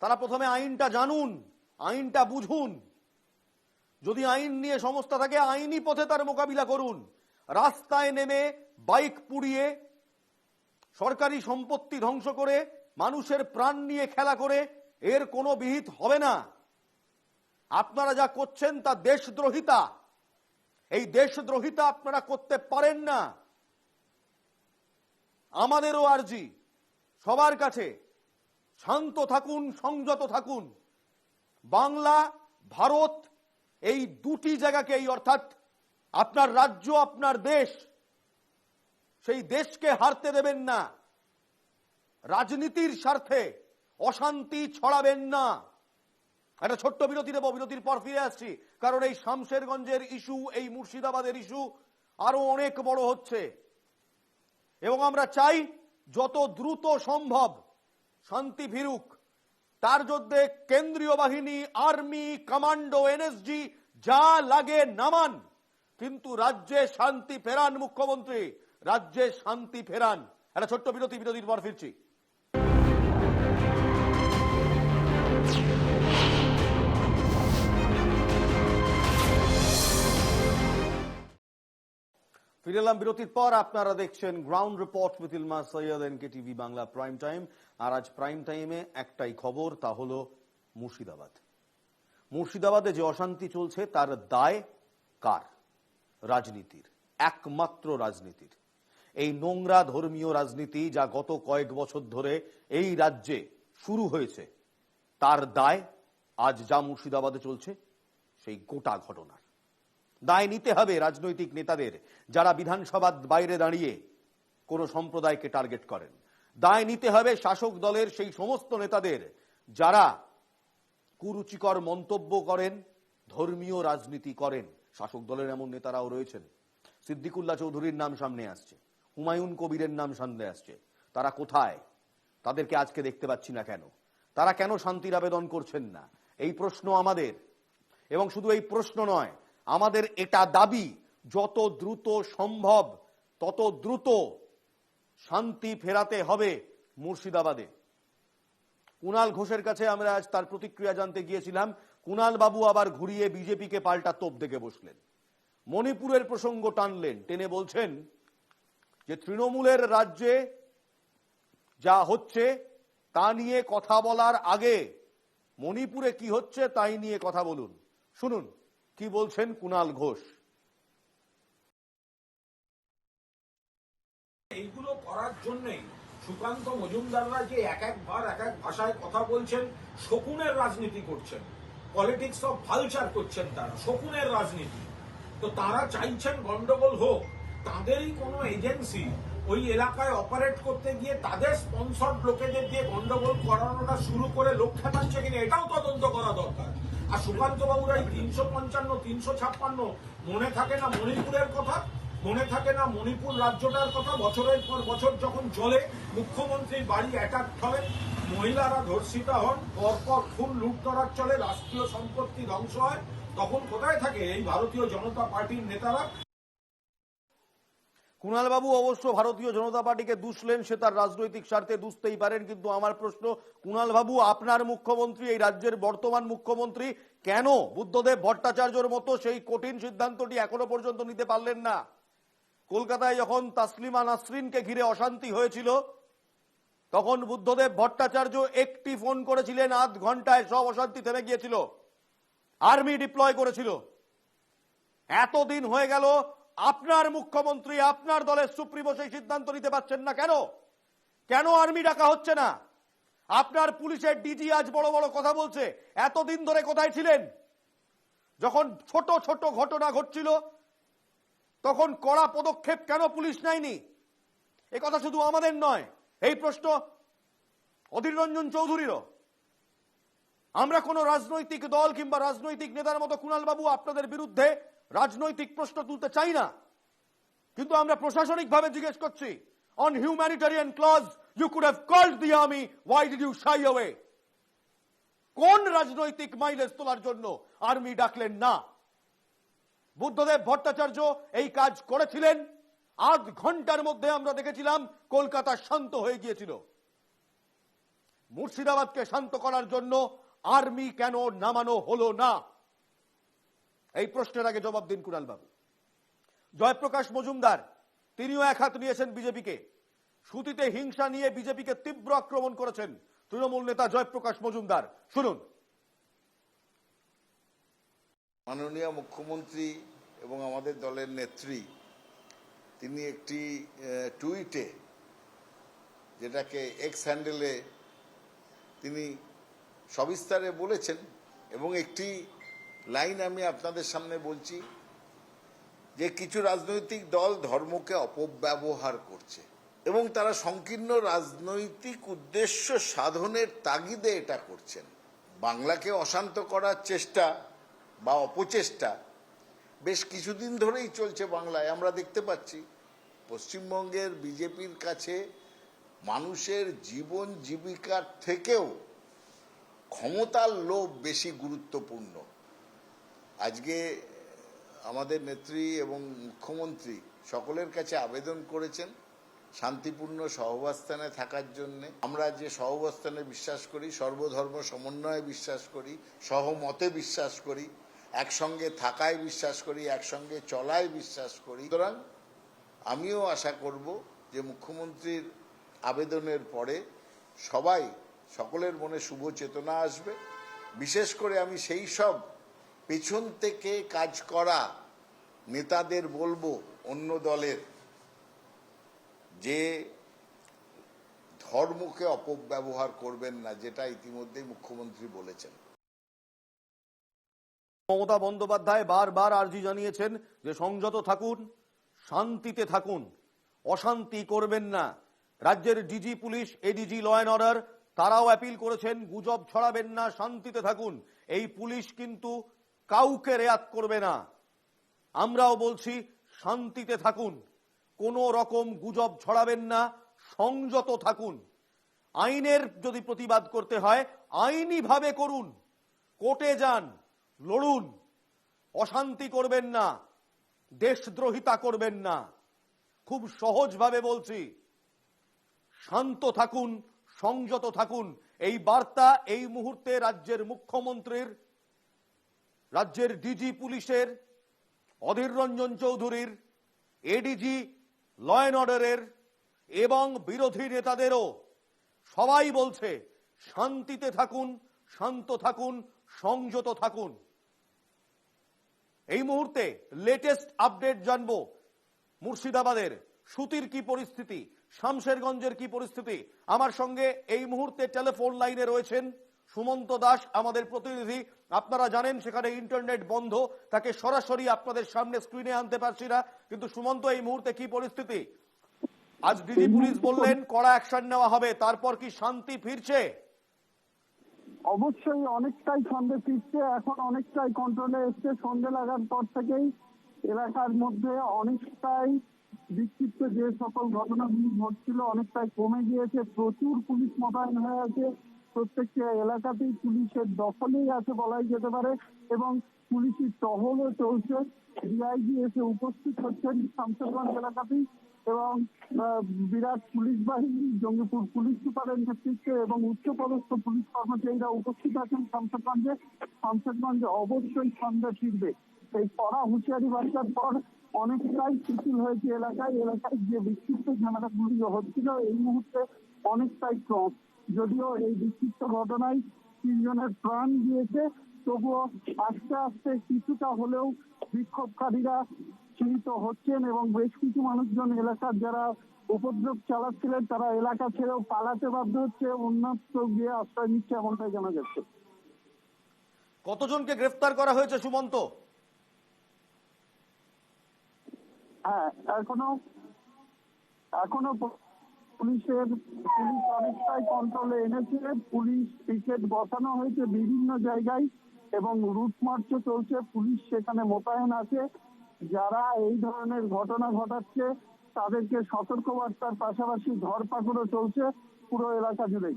তারা প্রথমে আইনটা জানুন, আইনটা বুঝুন, যদি আইন নিয়ে সমস্যা থাকে আইনি পথে তার মোকাবিলা করুন। রাস্তায় নেমে বাইক পুড়িয়ে, সরকারি সম্পত্তি ধ্বংস করে, মানুষের প্রাণ নিয়ে খেলা করে এর কোনো বিহিত হবে না। আপনারা যা করছেন তা দেশদ্রোহিতা। এই দেশদ্রোহিতা আপনারা করতে পারেন না। আমাদেরও আর্জি সবার কাছে, শান্ত থাকুন, সংযত থাকুন। বাংলা, ভারত এই দুটি জায়গাকে, এই অর্থাৎ আপনার রাজ্য, আপনার দেশ, সেই দেশকে হারতে দেবেন না। রাজনীতির স্বার্থে অশান্তি ছড়াবেন না। একটা ছোট্ট বিরতি দেব, বিরতির পর ফিরে আসছি। কারণ এই শামশেরগঞ্জের ইস্যু, এই মুর্শিদাবাদের ইস্যু আরো অনেক বড় হচ্ছে এবং আমরা চাই যত দ্রুত সম্ভব শান্তি ফিরুক। তার জন্য কেন্দ্রীয় বাহিনী, আর্মি, কমান্ডো, এনএসজি যা লাগে নামান, কিন্তু রাজ্যে শান্তি ফেরান। মুখ্যমন্ত্রী, রাজ্যে শান্তি ফেরান। একটা ছোট্ট বিরতি, বিরতির পর ফিরছি। ফিরে এলাম বিরতির পর। আপনারা দেখছেন ground report with Ilma Syed, NDTV Bangla prime time. আর আজ প্রাইম টাইমে একটাই খবর, তা হলো মুর্শিদাবাদ। মুর্শিদাবাদে যে অশান্তি চলছে তার দায় কার? রাজনীতির, একমাত্র রাজনীতির। এই নোংরা ধর্মীয় রাজনীতি যা গত কয়েক বছর ধরে এই রাজ্যে শুরু হয়েছে, তার দায় আজ যা মুর্শিদাবাদে চলছে সেই গোটা ঘটনার দায় নিতে হবে রাজনৈতিক নেতাদের, যারা বিধানসভার বাইরে দাঁড়িয়ে কোন সম্প্রদায়কে টার্গেট করেন। দায় নিতে হবে শাসক দলের সেই সমস্ত নেতাদের যারা কুরুচিকর মন্তব্য করেন, ধর্মীয় রাজনীতি করেন। শাসক দলের এমন নেতারাও রয়েছেন। সিদ্দিকুল্লাহ চৌধুরীর নাম সামনে আসছে, হুমায়ুন কবিরের নাম সামনে আসছে। তারা কোথায়? তাদেরকে আজকে দেখতে পাচ্ছি না কেন? তারা কেন শান্তির আবেদন করছেন না? এই প্রশ্ন আমাদের। এবং শুধু এই প্রশ্ন নয়, আমাদের এটা দাবি যত দ্রুত সম্ভব তত দ্রুত শান্তি ফেরাতে হবে মুর্শিদাবাদে। কুণাল ঘোষের কাছে আমরা আজ তার প্রতিক্রিয়া জানতে গিয়েছিলাম। কুণাল বাবু আবার ঘুরিয়ে বিজেপিকে পাল্টা তোপ দেখে বসলেন। মণিপুরের প্রসঙ্গ টানলেন, টেনে বলছেন যে তৃণমূলের রাজ্যে যা হচ্ছে তা নিয়ে কথা বলার আগে মণিপুরে কি হচ্ছে তাই নিয়ে কথা বলুন। শুনুন কি বলছেন কুণাল ঘোষ। এইগুলো করার জন্যই সুকান্ত মজুমদাররা যে এক একবার এক এক ভাষায় কথা বলছেন, শকুনের রাজনীতি করছেন, পলিটিক্স অফ ভালচার করছেন, তারা শকুনের রাজনীতি। তো তারা চাইছেন গন্ডগোল হোক, তাদেরই কোনো এজেন্সি ওই এলাকায় অপারেট করতে গিয়ে তাদের স্পন্সর্ড লোকেদের দিয়ে গন্ডগোল করানোটা শুরু করে লোক খেপাচ্ছে কিনা এটাও তদন্ত করা দরকার। আর সুকান্ত বাবুরা এই 355, 356 মনে থাকে না মণিপুরের কথা? মনে থাকে না মণিপুর রাজ্যটার কথা? বছরের পর বছর যখন চলে, মুখ্যমন্ত্রীর বাড়ি অ্যাটাক হয়, মহিলারা ধর্ষিতা হন, পরপর খুন লুটতরাজ চলে, রাষ্ট্রীয় সম্পত্তি ধ্বংস হয়, তখন কোথায় থাকে এই ভারতীয় জনতা পার্টির নেতারা? কুণাল বাবু অবশ্য ভারতীয় জনতা পার্টিকে দুষলেন, সে তার রাজনৈতিক স্বার্থে দুষতেই পারেন। কিন্তু আমার প্রশ্ন, কুণাল বাবু আপনার মুখ্যমন্ত্রী, এই রাজ্যের বর্তমান মুখ্যমন্ত্রী, কেন বুদ্ধদেব ভট্টাচার্যর মতো সেই কঠিন সিদ্ধান্তটি এখনো পর্যন্ত নিতে পারলেন না? কলকাতায় যখন তাসলিমা নাসরিনকে ঘিরে অশান্তি হয়েছিল তখন বুদ্ধদেব ভট্টাচার্য একটি ফোন করেছিলেন, 8 ঘন্টায় সব অশান্তি থেমে গিয়েছিল, আর্মি ডিপ্লয় করেছিল। এতদিন হয়ে গেল, আপনার মুখ্যমন্ত্রী, আপনার দলের সুপ্রিমো সেই সিদ্ধান্ত নিতে পারছেন না কেন? কেন আর্মি ডাকা হচ্ছে না? আপনার পুলিশের ডিজি আজ বড় বড় কথা বলছে। এতদিন ধরে কোথায় ছিলেন? যখন ছোট ছোট ঘটনা ঘটছিল তখন কড়া পদক্ষেপ কেন পুলিশ নেয়নি? এ কথা শুধু আমাদের নয়, এই প্রশ্ন অধীর রঞ্জন চৌধুরীরও। আমরা কোন রাজনৈতিক দল কিংবা রাজনৈতিক নেতার মতো কুণাল বাবু আপনাদের বিরুদ্ধে রাজনৈতিক প্রশ্ন তুলতে চাই না, কিন্তু আমরা প্রশাসনিকভাবে জিজ্ঞেস করছি, on humanitarian clause you could have called the army, why did you shy away? কোন রাজনৈতিক মাইলেজ তোলার জন্য আর্মি ডাকলেন না? বুদ্ধদেব ভট্টাচার্য এই কাজ করেছিলেন। 8 ঘন্টার মধ্যে আমরা দেখেছিলাম কলকাতা শান্ত হয়ে গিয়েছিল। মুর্শিদাবাদকে শান্ত করার জন্য আর্মি কেন নামানো হলো না? এই প্রশ্নের আগে জবাব দিন কুণাল বাবু। জয়প্রকাশ মজুমদার তিনিও এক হাত নিয়েছেন বিজেপিকে। সুতিতে হিংসা নিয়ে বিজেপিকে তীব্র আক্রমণ করেছেন তৃণমূল নেতা জয়প্রকাশ মজুমদার। শুনুন। মাননীয় মুখ্যমন্ত্রী এবং আমাদের দলের নেত্রী তিনি একটি টুইটে, যেটাকে এক্স হ্যান্ডেলে তিনি সবিস্তারে বলেছেন, এবং একটি লাইন আমি আপনাদের সামনে বলছি যে কিছু রাজনৈতিক দল ধর্মকে অপব্যবহার করছে এবং তারা সংকীর্ণ রাজনৈতিক উদ্দেশ্য সাধনের তাগিদে এটা করছেন। বাংলাকে অশান্ত করার চেষ্টা বা অপচেষ্টা বেশ কিছুদিন ধরেই চলছে বাংলায়। আমরা দেখতে পাচ্ছি পশ্চিমবঙ্গের বিজেপির কাছে মানুষের জীবন জীবিকার থেকেও ক্ষমতার লোভ বেশি গুরুত্বপূর্ণ। আজকে আমাদের নেত্রী এবং মুখ্যমন্ত্রী সকলের কাছে আবেদন করেছেন শান্তিপূর্ণ সহাবস্থানে থাকার জন্য। আমরা যে সহাবস্থানে বিশ্বাস করি, সর্বধর্ম সমন্বয়ে বিশ্বাস করি, সহমতে বিশ্বাস করি, একসঙ্গে থাকায় বিশ্বাস করি, একসঙ্গে চলায় বিশ্বাস করি। সুতরাং আমিও আশা করব যে মুখ্যমন্ত্রীর আবেদনের পরে সকলের মনে শুভ চেতনা আসবে। বিশেষ করে আমি সেই সব পেছন থেকে কাজ করা নেতাদের বলবো অন্য দলের, যে ধর্মকে অপব্যবহার করবেন না, যেটা ইতিমধ্যেই মুখ্যমন্ত্রী বলেছেন। মমতা বন্দ্যোপাধ্যায় বারবার আর্জি জানিয়েছেন যে সংযত থাকুন, শান্তিতে থাকুন, অশান্তি করবেন না। রাজ্যের DG police, ADG law and order তারাও অ্যাপিল করেছেন গুজব ছড়াবেন না, শান্তিতে থাকুন। এই পুলিশ কিন্তু কাউকে রেয়াত করবে না। আমরাও বলছি শান্তিতে থাকুন, কোনো রকম গুজব ছড়াবেন না, সংযত থাকুন। আইনের যদি প্রতিবাদ করতে হয় আইনি ভাবে করুন, কোর্টে যান, লড়ুন, অশান্তি করবেন না, দেশদ্রোহিতা করবেন না। খুব সহজভাবে বলছি, শান্ত থাকুন, সংযত থাকুন। এই বার্তা এই মুহূর্তে রাজ্যের মুখ্যমন্ত্রীর, রাজ্যের ডিজি পুলিশের, অধীর রঞ্জন চৌধুরীর, এডিজি ল অ্যান্ড অর্ডারের এবং বিরোধী নেতাদেরও। সবাই বলছে শান্তিতে থাকুন, শান্ত থাকুন, সংযত থাকুন। এই মুহূর্তে লেটেস্ট আপডেট জানবো মুর্শিদাবাদের সুতির কি পরিস্থিতি, শামশেরগঞ্জের কি পরিস্থিতি। আমার সঙ্গে এই মুহূর্তে টেলিফোন লাইনে রয়েছেন সুমন্ত দাস, আমাদের প্রতিনিধি। আপনারা জানেন সেখানে ইন্টারনেট বন্ধ, তাকে সরাসরি আপনাদের সামনে স্ক্রিনে আনতে পারছি না। কিন্তু সুমন্ত, এই মুহূর্তে কি পরিস্থিতি? আজ ডিজি পুলিশ বললেন কড়া অ্যাকশন নেওয়া হবে, তারপর কি শান্তি ফিরছে? অবশ্যই অনেকটাই সন্ধ্যে ফিরছে, এখন অনেকটাই কন্ট্রোলে এসছে। সন্ধ্যে লাগার পর থেকেই এলাকার মধ্যে অনেকটাই বিক্ষিপ্ত যে সকল ঘটনাগুলি ঘটছিল অনেকটাই কমে গিয়েছে। প্রচুর পুলিশ মোতায়েন হয়ে আছে, প্রত্যেকটা এলাকাতেই পুলিশের দখলেই আছে বলাই যেতে পারে, এবং পুলিশি টহলও চলছে। ডিআইজি এসে উপস্থিত হচ্ছেন শামশেরগঞ্জ এলাকাতেই, এবং বিরাট পুলিশ বাহিনী, জঙ্গিপুর পুলিশ সুপারের নেতৃত্বে এবং উচ্চপদস্থ পুলিশ কর্মচারীরা উপস্থিত আছেন শামশেরগঞ্জে। শামশেরগঞ্জে অবশ্যই সন্ধ্যা ফিরবে। এই কড়া হুঁশিয়ারি বার্তার পর অনেকটাই শিথিল হয়েছে এলাকায় যে বিক্ষিপ্ত ঝামেলাগুলি হচ্ছিল এই মুহূর্তে অনেকটাই কম। যদিও এই বিক্ষিপ্ত ঘটনায় 3 জনের প্রাণ গিয়েছে, তবুও আস্তে আস্তে কিছুটা হলেও বিক্ষোভকারীরা চিহ্নিত হচ্ছেন এবং বেশ কিছু মানুষজন এলাকার যারা উপদ্রব চালাচ্ছিলেন তারা এলাকা ছেড়েও পালাতে বাধ্য হচ্ছে, অন্যত্র গিয়ে আশ্রয় নিচ্ছে, এমনটাই জানা যাচ্ছে। কতজনকে গ্রেফতার করা হয়েছে সুমন্ত? হ্যাঁ, এখনো পুলিশ অনেকটাই কন্ট্রোলে এনেছে। পুলিশ পিকেট বসানো হয়েছে বিভিন্ন জায়গায় এবং রুট মার্চও চলছে। পুলিশ সেখানে মোতায়েন আছে। যারা এই ধরনের ঘটনা ঘটাচ্ছে তাদেরকে সতর্কবার্তার পাশাপাশি ধরপাকড়ও চলছে পুরো এলাকা জুড়েই।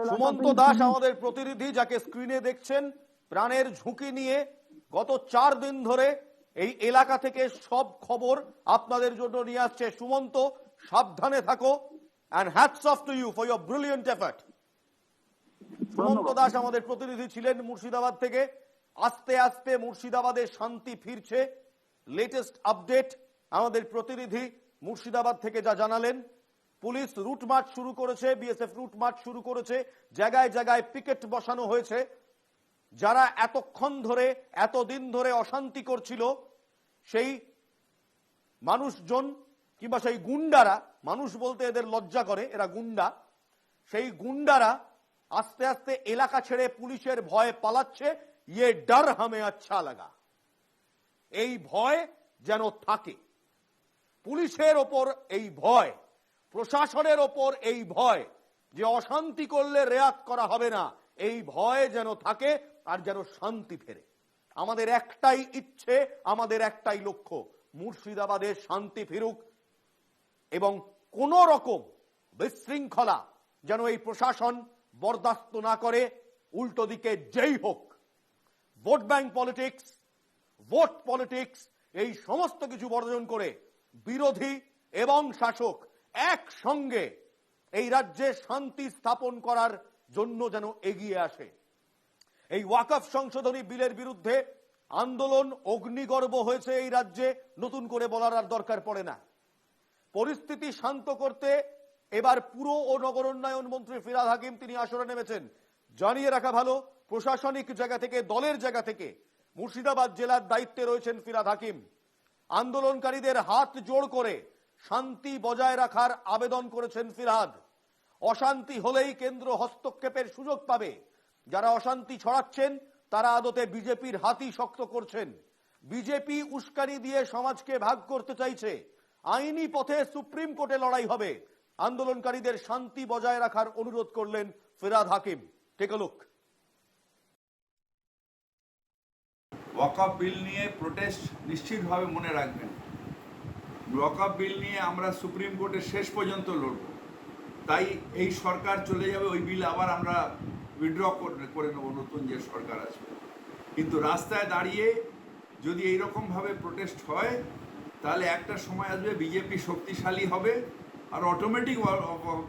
সুমন্ত দাস আমাদের প্রতিনিধি, যাকে স্ক্রিনে দেখছেন, প্রাণের ঝুঁকি নিয়ে গত 4 দিন ধরে এই এলাকা থেকে সব খবর আপনাদের জন্য নিয়ে আসছে। সুমন্ত, সাবধানে থাকো, and hats off to you for your brilliant effort. Sumanta Das আমাদের প্রতিনিধি ছিলেন মুর্শিদাবাদ থেকে। আস্তে আস্তে মুর্শিদাবাদে শান্তি ফিরছে। লেটেস্ট আপডেট আমাদের প্রতিনিধি মুর্শিদাবাদ থেকে যা জানালেন, পুলিশ রুট মার্চ শুরু করেছে, বিএসএফ রুট মার্চ শুরু করেছে, জায়গায় জায়গায় পিকেট বসানো হয়েছে। যারা এতক্ষণ ধরে এতদিন ধরে অশান্তি করছিল সেই মানুষজন কিংবা সেই গুন্ডারা, মানুষ বলতে এদের লজ্জা করে, এরা গুন্ডা, সেই গুন্ডারা আস্তে আস্তে এলাকা ছেড়ে পুলিশের ভয়ে পালাচ্ছে। ইয়ে ডর হামে আচ্ছা লাগা, এই ভয় যেন থাকে, পুলিশের ওপর এই ভয়, প্রশাসনের ওপর এই ভয় যে অশান্তি করলে রেয়াত করা হবে না, এই ভয় যেন থাকে আর যেন শান্তি ফেরে। আমাদের একটাই ইচ্ছে, আমাদের একটাই লক্ষ্য, মুর্শিদাবাদে শান্তি ফিরুক এবং কোন রকম বিশৃঙ্খলা যেন এই প্রশাসন বরদাস্ত না করে। উল্টো দিকে যেই হোক, vote bank politics, vote politics, এই সমস্ত কিছু বর্জন করে বিরোধী এবং শাসক একসঙ্গে এই রাজ্যে শান্তি স্থাপন করার জন্য যেন এগিয়ে আসে। এই ওয়াকফ সংশোধনী বিলের বিরুদ্ধে আন্দোলন অগ্নিগর্ভ হয়েছে এই রাজ্যে, নতুন করে বলার আর দরকার পড়ে না। পরিস্থিতি শান্ত করতে এবার পুর ও নগর উন্নয়ন মন্ত্রী ফিরহাদ হাকিম তিনি আসরে নেমেছেন। জানিয়ে রাখা ভালো, প্রশাসনিক জায়গা থেকে, দলের জায়গা থেকে মুর্শিদাবাদ জেলার দায়িত্বে রয়েছেন ফিরহাদ হাকিম। আন্দোলনকারীদের হাত জোড় করে শান্তি বজায় রাখার আবেদন করেছেন ফিরহাদ। অশান্তি হলেই কেন্দ্র হস্তক্ষেপের সুযোগ পাবে। যারা অশান্তি ছড়াচ্ছেন তারা আদতে বিজেপির হাতই শক্ত করছেন। বিজেপি উস্কানি দিয়ে সমাজকে ভাগ করতে চাইছে। আইনি পথে সুপ্রিম কোর্টে লড়াই হবে। আন্দোলনকারীদের শান্তি বজায় রাখার অনুরোধ করলেন Firhad Hakim. Take a look. Waqf bill নিয়ে প্রোটেস্ট নিশ্চিতভাবে মনে রাখবেন। ওয়াকফ বিল নিয়ে আমরা সুপ্রিম কোর্টে শেষ পর্যন্ত লড়ব। তাই এই সরকার চলে যাবে, ওই বিল আবার আমরা উইথড্র করে নেব, নতুন যে সরকার আসবে। কিন্তু রাস্তায় দাঁড়িয়ে যদি এইরকমভাবে প্রোটেস্ট হয় তাহলে একটা সময় আসবে বিজেপি শক্তিশালী হবে আর অটোমেটিক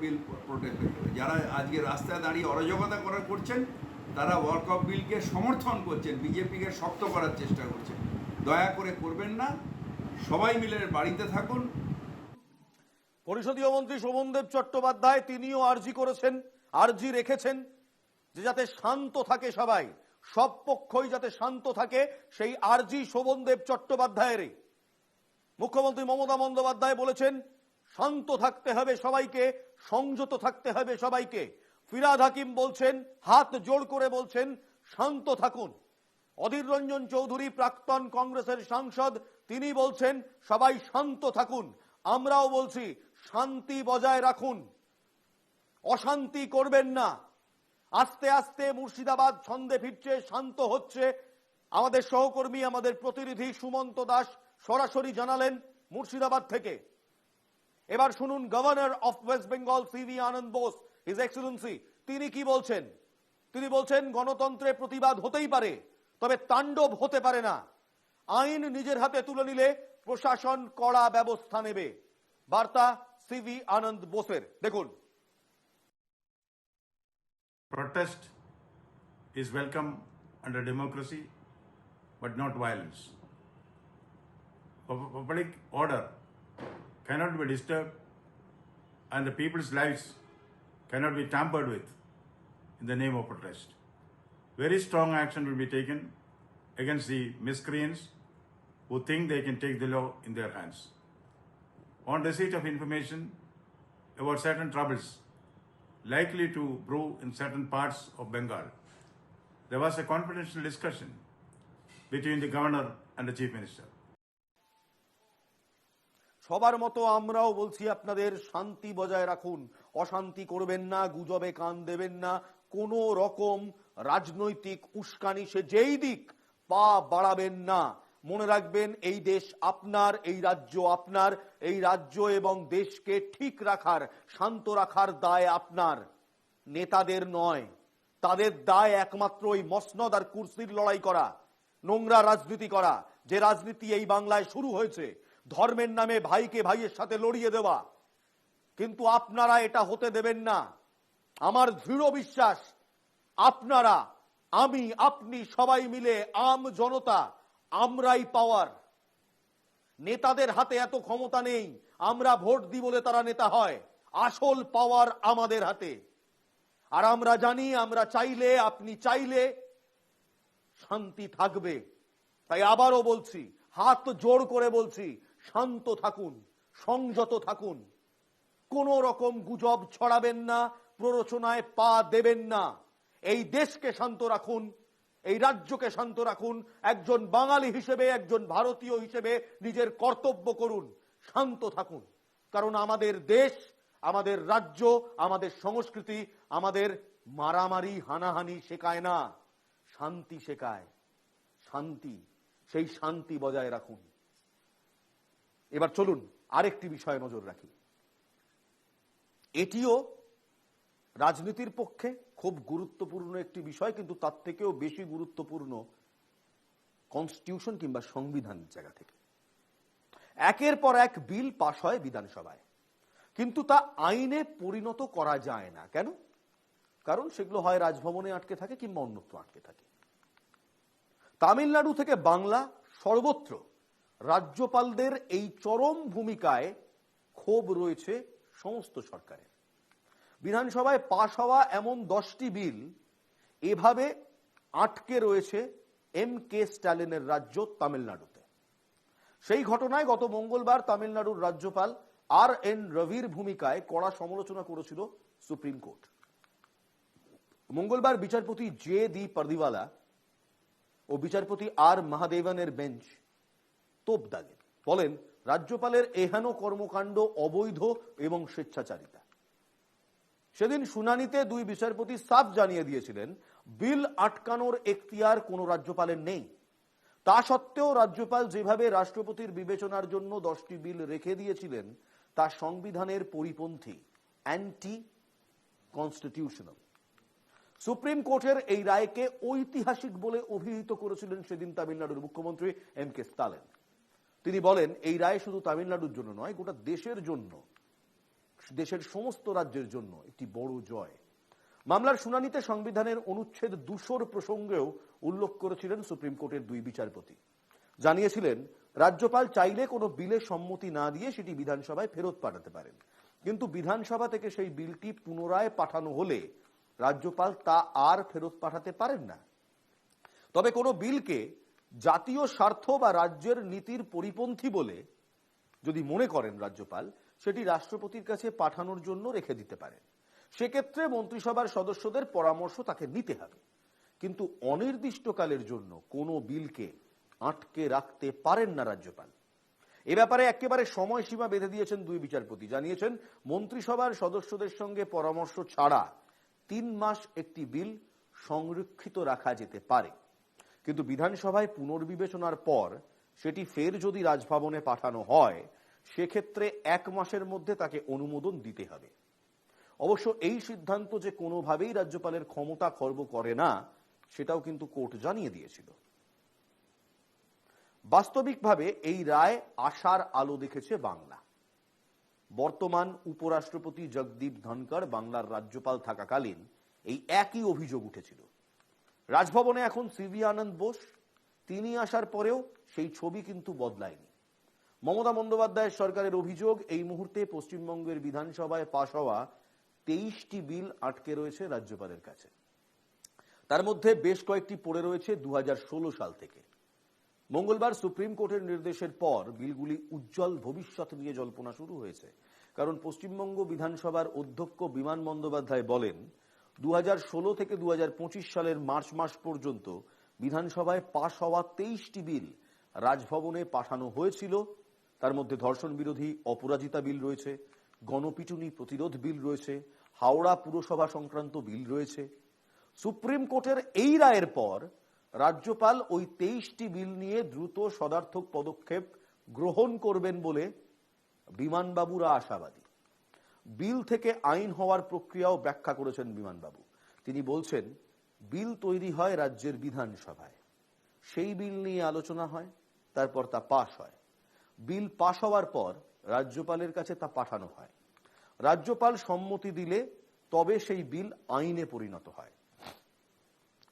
বিল প্রোটেস্ট হয়ে যাবে। যারা আজকে রাস্তায় দাঁড়িয়ে অরাজকতা করছেন তারা ওয়াকফ বিলকে সমর্থন করছেন, বিজেপিকে শক্ত করার চেষ্টা করছেন। দয়া করে করবেন না, সবাই মিলে বাড়িতে থাকুন। পরিষদীয় মন্ত্রী শোভনদেব চট্টোপাধ্যায় তিনিও আর্জি করেছেন, আর্জি রেখেছেন যে যাতে শান্ত থাকে সবাই, সব পক্ষই যাতে শান্ত থাকে, সেই আর্জি শোভনদেব চট্টোপাধ্যায়ের। মুখ্যমন্ত্রী মমতা বন্দ্যোপাধ্যায় বলেছেন শান্ত থাকতে হবে সবাইকে, সংযত থাকতে হবে সবাইকে। ফিরহাদ হাকিম বলছেন, হাত জোড় করে বলছেন শান্ত থাকুন। অধীর রঞ্জন চৌধুরী প্রাক্তন কংগ্রেসের সাংসদ, তিনি বলছেন সবাই শান্ত থাকুন। আমরাও বলছি শান্তি বজায় রাখুন, অশান্তি করবেন না। আস্তে আস্তে মুর্শিদাবাদ ছন্দে ফিরছে, শান্ত হচ্ছে। আমাদের সহকর্মী, আমাদের প্রতিনিধি সুমন্ত দাস সরাসরি জানালেন মুর্শিদাবাদ থেকে। এবার শুনুন governor of West Bengal CV Ananda Bose, his excellency, তিনি কি বলছেন। তিনি বলছেন গণতন্ত্রে প্রতিবাদ হতেই পারে, তবে তাণ্ডব হতে পারে না। আইন নিজের হাতে তুলে নিলে প্রশাসন কড়া ব্যবস্থা নেবে। বার্তা সিভি আনন্দ বোসের, দেখুন। Protest is welcome under democracy, but not violence. Public order cannot be disturbed, and the people's lives cannot be tampered with in the name of protest. Very strong action will be taken against the miscreants who think they can take the law in their hands. On receipt of information about certain troubles likely to brew in certain parts of Bengal, there was a confidential discussion between the governor and the chief minister. সবার মতো আমরাও বলছি আপনাদের শান্তি বজায় রাখুন, অশান্তি করবেন না, গুজবে কান দেবেন না, কোন রকম রাজনৈতিক উস্কানি সে যেই দিক পা বাড়াবেন না। মনে রাখবেন এই দেশ আপনার, এই রাজ্য আপনার, এই রাজ্য এবং দেশকে ঠিক রাখার, শান্ত রাখার দায় আপনার, নেতাদের নয়। তাদের দায় একমাত্র ওই মসনদ আর কুরসির লড়াই করা, নোংরা রাজনীতি করা, যে রাজনীতি এই বাংলায় শুরু হয়েছে, ধর্মের নামে ভাইকে ভাইয়ের সাথে লড়িয়ে দেওয়া। কিন্তু আপনারা এটা হতে দেবেন না। আমার দৃঢ় বিশ্বাস আপনারা আমি, আপনি সবাই মিলে, আম জনতা, আমরাই পাওয়ার। নেতাদের হাতে এত ক্ষমতা নেই আমরা ভোট দিই বলে তারা নেতা হয়। আসল পাওয়ার আমাদের হাতে। আর আমরা জানি, আমরা চাইলে, আপনি চাইলে শান্তি থাকবে। তাই আবারও বলছি, হাত জোড় করে বলছি, শান্ত থাকুন, সংযত থাকুন, কোন রকম গুজব ছড়াবেন না, প্ররোচনায় পা দেবেন না। এই দেশকে শান্ত রাখুন, এই রাজ্যকে শান্ত রাখুন। একজন বাঙালি হিসেবে, একজন ভারতীয় হিসেবে নিজের কর্তব্য করুন, শান্ত থাকুন। কারণ আমাদের দেশ, আমাদের রাজ্য, আমাদের সংস্কৃতি আমাদের মারামারি হানাহানি শেখায় না, শান্তি শেখায়। শান্তি, সেই শান্তি বজায় রাখুন। এবার চলুন আরেকটি বিষয়ে নজর রাখি। এটিও রাজনীতির পক্ষে খুব গুরুত্বপূর্ণ একটি বিষয়, কিন্তু তার থেকেও বেশি গুরুত্বপূর্ণ কনস্টিটিউশন কিংবা সংবিধানের জায়গা থেকে। একের পর এক বিল পাশ হয় বিধানসভায়, কিন্তু তা আইনে পরিণত করা যায় না। কেন? কারণ সেগুলো হয় রাজভবনে আটকে থাকে কিংবা অন্যত্র আটকে থাকে। তামিলনাড়ু থেকে বাংলা, সর্বত্র রাজ্যপালদের এই চরম ভূমিকায় ক্ষোভ রয়েছে সমস্ত সরকারের। বিধানসভায় পাশ হওয়া এমন 10টি বিল এভাবে আটকে রয়েছে এম.কে. স্ট্যালিনের রাজ্য তামিলনাড়ুতে। সেই ঘটনায় গত মঙ্গলবার তামিলনাড়ুর রাজ্যপাল আর.এন. রবির ভূমিকায় কড়া সমালোচনা করেছিল সুপ্রিম কোর্ট। মঙ্গলবার বিচারপতি জে.ডি. পারদিওয়ালা ও বিচারপতি আর মহাদেবনের বেঞ্চ তোপ দাগেন, বলেন রাজ্যপালের এহেন কর্মকাণ্ড অবৈধ এবং স্বেচ্ছাচারিতা। সেদিন শুনানিতে দুই বিচারপতি সাফ জানিয়ে দিয়েছিলেন বিল আটকানোর এখতিয়ার কোনো রাজ্যপালের নেই। তা সত্ত্বেও রাজ্যপাল যেভাবে রাষ্ট্রপতির বিবেচনার জন্য 10টি বিল রেখে দিয়েছিলেন তা সংবিধানের পরিপন্থী, অ্যান্টি কনস্টিটিউশনাল। সুপ্রিম কোর্টের এই রায়কে ঐতিহাসিক বলে অভিহিত করেছিলেন সেদিন তামিলনাড়ুর মুখ্যমন্ত্রী এম.কে. স্টালিন। তিনি বলেন এই রায় শুধু তামিলনাড়ুর জন্য নয়, গোটা দেশের জন্য, দেশের সমস্ত রাজ্যের জন্য একটি বড় জয়। মামলার শুনানিতে সংবিধানের অনুচ্ছেদ 200 প্রসঙ্গেও উল্লেখ করেছিলেন সুপ্রিম কোর্টের দুই বিচারপতি। জানিয়েছিলেন রাজ্যপাল চাইলে কোনো বিলে সম্মতি না দিয়ে সেটি বিধানসভায় ফেরত পাঠাতে পারেন, কিন্তু বিধানসভা থেকে সেই বিলটি পুনরায় পাঠানো হলে রাজ্যপাল তা আর ফেরত পাঠাতে পারেন না। তবে কোনো বিলকে জাতীয় স্বার্থ বা রাজ্যের নীতির পরিপন্থী বলে যদি মনে করেন রাজ্যপাল, সেটি রাষ্ট্রপতির কাছে পাঠানোর জন্য রেখে দিতে পারেন। সেক্ষেত্রে মন্ত্রিসভার সদস্যদের পরামর্শ তাকে নিতে হবে, কিন্তু অনির্দিষ্টকালের জন্য কোনো বিলকে আটকে রাখতে পারেন না রাজ্যপাল। এ ব্যাপারে একেবারে সময়সীমা বেঁধে দিয়েছেন দুই বিচারপতি। জানিয়েছেন মন্ত্রিসভার সদস্যদের সঙ্গে পরামর্শ ছাড়া 3 মাস একটি বিল সংরক্ষিত রাখা যেতে পারে, কিন্তু বিধানসভায় পুনর্বিবেচনার পর সেটি ফের যদি রাজভবনে পাঠানো হয় সেক্ষেত্রে 1 মাসের মধ্যে তাকে অনুমোদন দিতে হবে। অবশ্য এই সিদ্ধান্ত যে কোনোভাবেই রাজ্যপালের ক্ষমতা খর্ব করে না সেটাও কিন্তু কোর্ট জানিয়ে দিয়েছিল। বাস্তবিকভাবে এই রায় আশার আলো দেখেছে বাংলা। বর্তমান উপরাষ্ট্রপতি জগদীপ ধনখড় বাংলার রাজ্যপাল থাকাকালীন এই একই অভিযোগ উঠেছিল। রাজভবনে এখন সিভি আনন্দ বোস, তিনি আসার পরেও সেই ছবি কিন্তু বদলায়নি। মমতা বন্দ্যোপাধ্যায়ের সরকারের অভিযোগ এই মুহূর্তে পশ্চিমবঙ্গের বিধানসভায় পাশ হওয়া 23টি বিল আটকে রয়েছে রাজ্যপালের কাছে। তার মধ্যে বেশ কয়েকটি পড়ে রয়েছে 2016 সাল থেকে। মঙ্গলবার সুপ্রিম কোর্টের নির্দেশের পর বিলগুলি উজ্জ্বল ভবিষ্যৎ নিয়ে জল্পনা শুরু হয়েছে। কারণ পশ্চিমবঙ্গ বিধানসভার অধ্যক্ষ বিমান বন্দ্যোপাধ্যায় বলেন 2016 থেকে 2025 সালের মার্চ মাস পর্যন্ত বিধানসভায় পাশ হওয়া 23টি বিল রাজভবনে পাঠানো হয়েছিল। তার মধ্যে ধর্ষণ বিরোধী অপরাজিতা বিল রয়েছে, গণপিটুনি প্রতিরোধ বিল রয়েছে, হাওড়া পুরসভা সংক্রান্ত বিল রয়েছে। সুপ্রিম কোর্টের এই রায়ের পর রাজ্যপাল ওই 23টি বিল নিয়ে দ্রুত সদার্থক পদক্ষেপ গ্রহণ করবেন বলে বিমানবাবুরা আশাবাদী। বিল থেকে আইন হওয়ার প্রক্রিয়াও ব্যাখ্যা করেছেন বিমানবাবু। তিনি বলছেন বিল তৈরি হয় রাজ্যের বিধানসভায়, সেই বিল নিয়ে আলোচনা হয়, তারপর তা পাশ হয়। বিল পাশ হওয়ার পর রাজ্যপালের কাছে তা পাঠানো হয়। রাজ্যপাল সম্মতি দিলে তবে সেই বিল আইনে পরিণত হয়।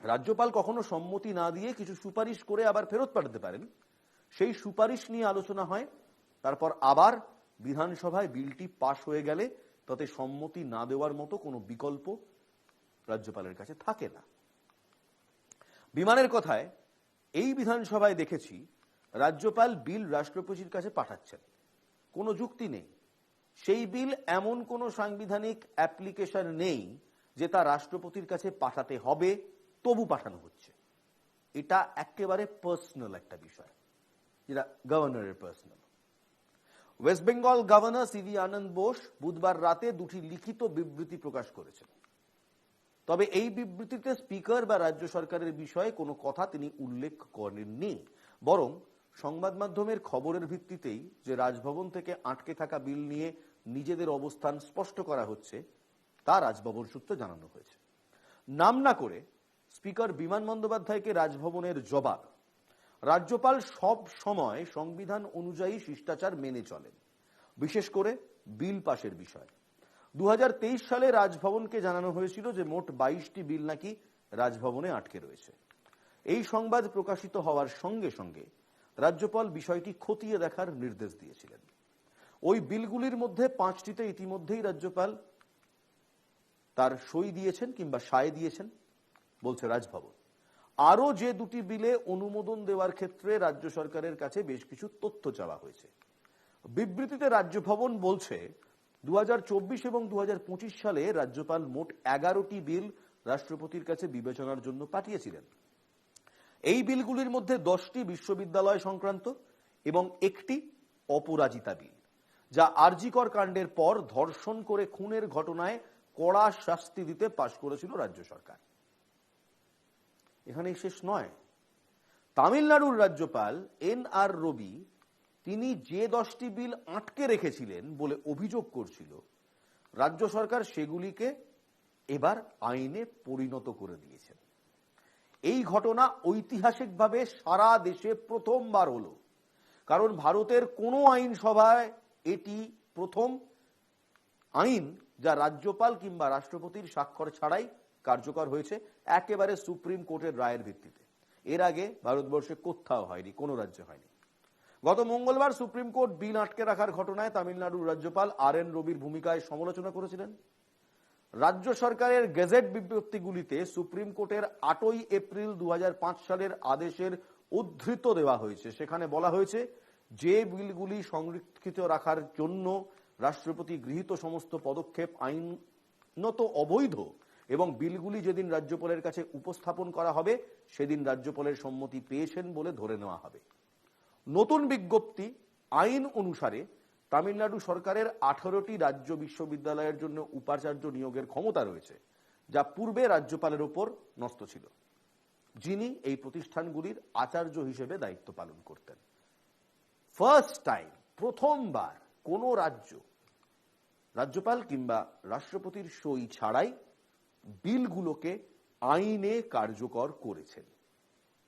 রাজ্যপাল কখনো সম্মতি না দিয়ে কিছু সুপারিশ করে আবার ফেরত পাঠাতে পারেন, সেই সুপারিশ নিয়ে আলোচনা হয়, তারপর আবার বিধানসভায় বিলটি পাশ হয়ে গেলে তাতে সম্মতি না দেওয়ার মতো কোনো বিকল্প রাজ্যপালের কাছে থাকে না। বিমানের কথায় এই বিধানসভায় দেখেছি রাজ্যপাল বিল রাষ্ট্রপতির কাছে পাঠাচ্ছেন, কোনো যুক্তি নেই। সেই বিল এমন কোনো সাংবিধানিক অ্যাপ্লিকেশন নেই যে তা রাষ্ট্রপতির কাছে পাঠাতে হবে, তবু পাঠানো হচ্ছে। এটা একেবারে পার্সোনাল একটা বিষয়, যেটা গভর্নরের personal. West Bengal governor CV Ananda Bose বুধবার রাতে দুটি লিখিত বিবৃতি প্রকাশ করেছেন। তবে এই বিবৃতিতে স্পিকার বা রাজ্য সরকারের বিষয়ে কোনো কথা তিনি উল্লেখ করেননি, বরং সংবাদ মাধ্যমের খবরের ভিত্তিতেই যে রাজভবন থেকে আটকে থাকা বিল নিয়ে নিজেদের অবস্থান স্পষ্ট করা হচ্ছে তা রাজভবন সূত্রে জানানো হয়েছে। নাম না করে স্পিকার বিমান বন্দ্যোপাধ্যায়কে রাজভবনের জবাব, রাজ্যপাল সব সময় সংবিধান অনুযায়ী শিষ্টাচার মেনে চলেন, বিশেষ করে বিল পাশের বিষয়। 2023 সালে রাজভবনকে জানানো হয়েছিল যে মোট 22টি বিল নাকি রাজভবনে আটকে রয়েছে। এই সংবাদ প্রকাশিত হওয়ার সঙ্গে সঙ্গে রাজ্যপাল বিষয়টি খতিয়ে দেখার নির্দেশ দিয়েছিলেন। ওই বিলগুলির মধ্যে 5টিতে ইতিমধ্যেই রাজ্যপাল তার সই দিয়েছেন কিংবা সায় দিয়েছেন বলছে রাজভবন। আরো যে দুটি বিলে অনুমোদন দেওয়ার ক্ষেত্রে রাজ্য সরকারের কাছে বেশ কিছু তথ্য চাওয়া হয়েছে। বিবৃতিতে রাজ্যভবন বলছে 2024 এবং 2025 সালে রাজ্যপাল মোট 11টি বিল রাষ্ট্রপতির কাছে বিবেচনার জন্য পাঠিয়েছিলেন। এই বিলগুলির মধ্যে 10টি বিশ্ববিদ্যালয় সংক্রান্ত এবং একটি অপরাজিতা বিল, যা আরজিকর কাণ্ডের পর ধর্ষণ করে খুনের ঘটনায় কড়া শাস্তি দিতে পাশ করেছিল রাজ্য সরকার। এখানেই শেষ নয়, তামিলনাড়ুর রাজ্যপাল এন.আর. রবি তিনি যে 10টি বিল আটকে রেখেছিলেন বলে অভিযোগ করছিল, রাজ্য সরকার সেগুলিকে এবার আইনে পরিণত করে দিয়েছেন। এই ঘটনা ঐতিহাসিকভাবে সারা দেশে প্রথমবার হলো, কারণ ভারতের কোনো আইনসভায় এটি প্রথম আইন যা রাজ্যপাল কিংবা রাষ্ট্রপতির স্বাক্ষর ছাড়াই কার্যকর হয়েছে, একেবারে সুপ্রিম কোর্টের রায়ের ভিত্তিতে। এর আগে ভারতবর্ষে কোথাও হয়নি, কোনো রাজ্যে হয়নি। গত মঙ্গলবার সুপ্রিম কোর্ট বিল আটকে রাখার ঘটনায় তামিলনাড়ুর রাজ্যপাল আর.এন. রবির ভূমিকায় সমালোচনা করেছিলেন। রাজ্য সরকারের গেজেট বিজ্ঞপ্তিগুলিতে সুপ্রিম কোর্টের 8ই এপ্রিল 2005 সালের আদেশের উদ্ধৃত দেওয়া হয়েছে। সেখানে বলা হয়েছে, যে বিলগুলি সংরক্ষিত রাখার জন্য রাষ্ট্রপতি গৃহীত সমস্ত পদক্ষেপ আইনত অবৈধ এবং বিলগুলি যেদিন রাজ্যপালের কাছে উপস্থাপন করা হবে সেদিন রাজ্যপালের সম্মতি পেয়েছেন বলে ধরে নেওয়া হবে। নতুন বিজ্ঞপ্তি আইন অনুসারে তামিলনাড়ু সরকারের 18টি রাজ্য বিশ্ববিদ্যালয়ের জন্য উপাচার্য নিয়োগের ক্ষমতা রয়েছে, যা পূর্বে রাজ্যপালের ওপর ন্যস্ত ছিল, যিনি এই প্রতিষ্ঠানগুলির আচার্য হিসেবে দায়িত্ব পালন করতেন। ফার্স্ট টাইম, প্রথমবার কোন রাজ্যপাল কিংবা রাষ্ট্রপতির সই ছাড়াই বিলগুলোকে আইনে কার্যকর করেছেন।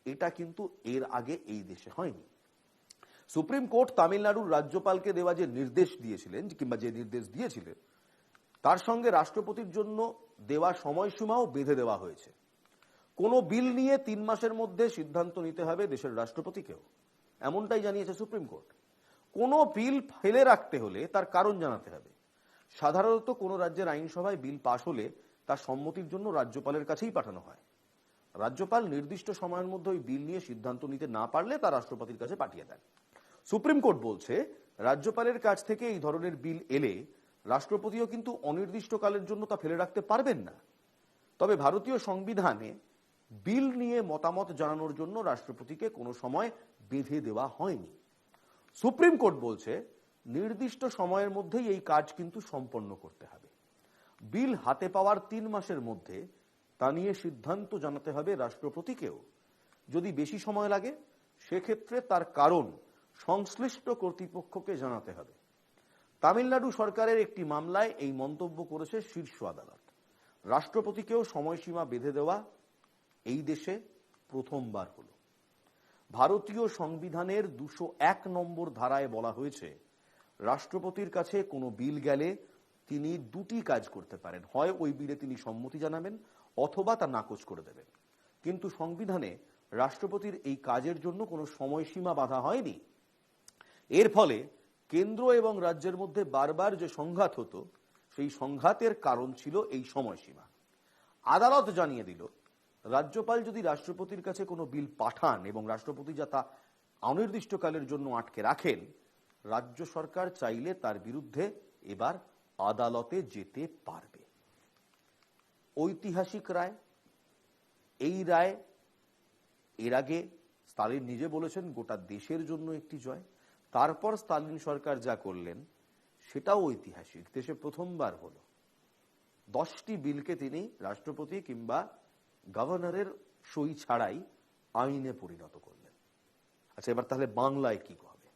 এটা কিন্তু এর আগে এই দেশে হয়নি। সুপ্রিম কোর্ট তামিলনাড়ুর রাজ্যপালকে দেওয়া যে নির্দেশ দিয়েছিলেন কিংবা যে নির্দেশ দিয়েছিলেন তার সঙ্গে রাষ্ট্রপতির জন্য দেওয়া সময়সীমাও বেঁধে দেওয়া হয়েছে। কোনো বিল নিয়ে 3 মাসের মধ্যে সিদ্ধান্ত নিতে হবে দেশের রাষ্ট্রপতিকেও, এমনটাই জানিয়েছে সুপ্রিম কোর্ট। কোনো বিল ফেলে রাখতে হলে তার কারণ জানাতে হবে। সাধারণত কোনো রাজ্যের আইনসভায় বিল পাশ হলে তার সম্মতির জন্য রাজ্যপালের কাছেই পাঠানো হয়। রাজ্যপাল নির্দিষ্ট সময়ের মধ্যে ওই বিল নিয়ে সিদ্ধান্ত নিতে না পারলে তা রাষ্ট্রপতির কাছে পাঠিয়ে দেন। সুপ্রিম কোর্ট বলছে, রাজ্যপালের কাছ থেকে এই ধরনের বিল এলে রাষ্ট্রপতিও কিন্তু অনির্দিষ্টকালের জন্য তা ফেলে রাখতে পারবেন না। তবে ভারতীয় সংবিধানে বিল নিয়ে মতামত জানানোর জন্য রাষ্ট্রপতিকে কোনো সময় বেঁধে দেওয়া হয়নি। সুপ্রিম কোর্ট বলছে, নির্দিষ্ট সময়ের মধ্যেই এই কাজ কিন্তু সম্পন্ন করতে হবে। বিল হাতে পাওয়ার 3 মাসের মধ্যে তা নিয়ে সিদ্ধান্ত জানাতে হবে রাষ্ট্রপতিকেও। যদি বেশি সময় লাগে সেক্ষেত্রে তার কারণ সংশ্লিষ্ট কর্তৃপক্ষকে জানাতে হবে। তামিলনাড়ু সরকারের একটি মামলায় এই মন্তব্য করেছে শীর্ষ আদালত। রাষ্ট্রপতিকেও সময়সীমা বেঁধে দেওয়া এই দেশে প্রথমবার হলো। ভারতীয় সংবিধানের 201 নম্বর ধারায় বলা হয়েছে, রাষ্ট্রপতির কাছে কোনো বিল গেলে তিনি দুটি কাজ করতে পারেন, হয় ওই বিলে তিনি সম্মতি জানাবেন অথবা তা নাকচ করে দেবেন। কিন্তু সংবিধানে রাষ্ট্রপতির এই কাজের জন্য কোনো সময়সীমা বাঁধা হয়নি। এর ফলে কেন্দ্র এবং রাজ্যের মধ্যে বারবার যে সংঘাত হতো, সেই সংঘাতের কারণ ছিল এই সময়সীমা। আদালত জানিয়ে দিল, রাজ্যপাল যদি রাষ্ট্রপতির কাছে কোনো বিল পাঠান এবং রাষ্ট্রপতি যা তা অনির্দিষ্টকালের জন্য আটকে রাখেন, রাজ্য সরকার চাইলে তার বিরুদ্ধে এবার আদালতে যেতে পারবে। ঐতিহাসিক রায়। এই রায় এর আগে স্টালিন নিজে বলেছেন গোটা দেশের জন্য একটি জয়। তারপর স্টালিন সরকার যা করলেন সেটাও ঐতিহাসিক। দেশে প্রথমবার হলো 10টি বিলকে তিনি রাষ্ট্রপতি কিংবা গভর্নরের সই ছাড়াই আইনে পরিণত করলেন। আচ্ছা, এবার তাহলে বাংলায় কি হবে?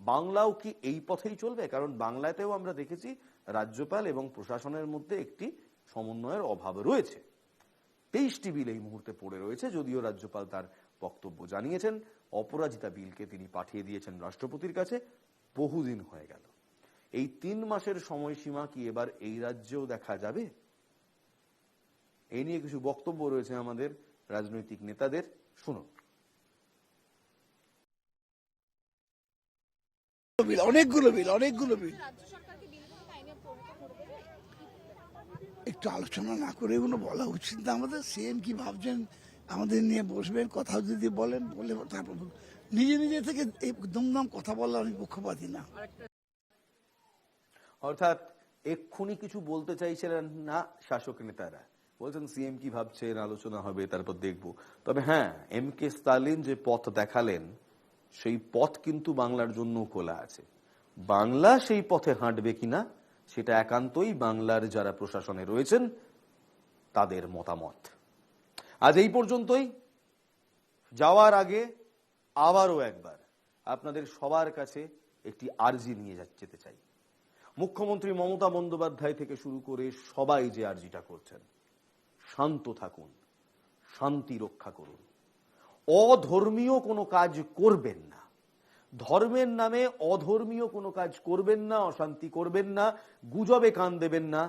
বাংলাও কি এই পথেই চলবে? কারণ বাংলাতেও আমরা দেখেছি রাজ্যপাল এবং প্রশাসনের মধ্যে একটি সমন্বয়ের অভাব রয়েছে। 23টি বিল এই মুহূর্তে পড়ে রয়েছে, যদিও রাজ্যপাল তার বক্তব্য জানিয়েছেন। অপরাজিতা বিলকে তিনি পাঠিয়ে দিয়েছেন রাষ্ট্রপতির কাছে, বহুদিন হয়ে গেল। এই 3 মাসের সময়সীমা কি এবার এই রাজ্যেও দেখা যাবে? এই নিয়ে কিছু বক্তব্য রয়েছে আমাদের রাজনৈতিক নেতাদের, শুনুন। অনেকগুলো বিল একটু আলোচনা না করে এগুলো বলা উচিত না আমাদের। সিএম কি ভাবছেন আমাদের নিয়ে বসবেন, কথা যদি বলেন বলে তারপর নিজে থেকে দমদম কথা বললে আমি পক্ষপাতী না। অর্থাৎ এক্ষুনি কিছু বলতে চাইছিলেন না শাসক নেতারা, বলছেন সিএম কি ভাবছেন, আলোচনা হবে, তারপর দেখব। তবে হ্যাঁ, এম কে স্টালিন যে পথ দেখালেন সেই পথ কিন্তু বাংলার জন্য খোলা আছে। বাংলা সেই পথে হাঁটবে কিনা সেটা একান্তই বাংলার যারা প্রশাসনে রয়েছেন তাদের মতামত। আজ এই পর্যন্তই। যাওয়ার আগে আবারও একবার আপনাদের সবার কাছে একটি আর্জি নিয়ে যেতে চাই। মুখ্যমন্ত্রী মমতা বন্দ্যোপাধ্যায় থেকে শুরু করে সবাই যে আর্জিটা করছেন, শান্ত থাকুন, শান্তি রক্ষা করুন, অধর্মীয় কোনো কাজ করবেন না, ধর্মের নামে অধর্মীয় কোনো কাজ করবেন না, অশান্তি করবেন না, গুজবে কান দেবেন না।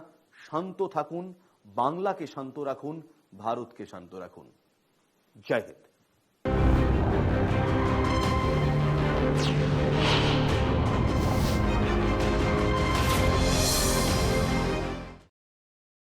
শান্ত থাকুন, বাংলাকে শান্ত রাখুন, ভারতকে শান্ত রাখুন। জয় হিন্দ।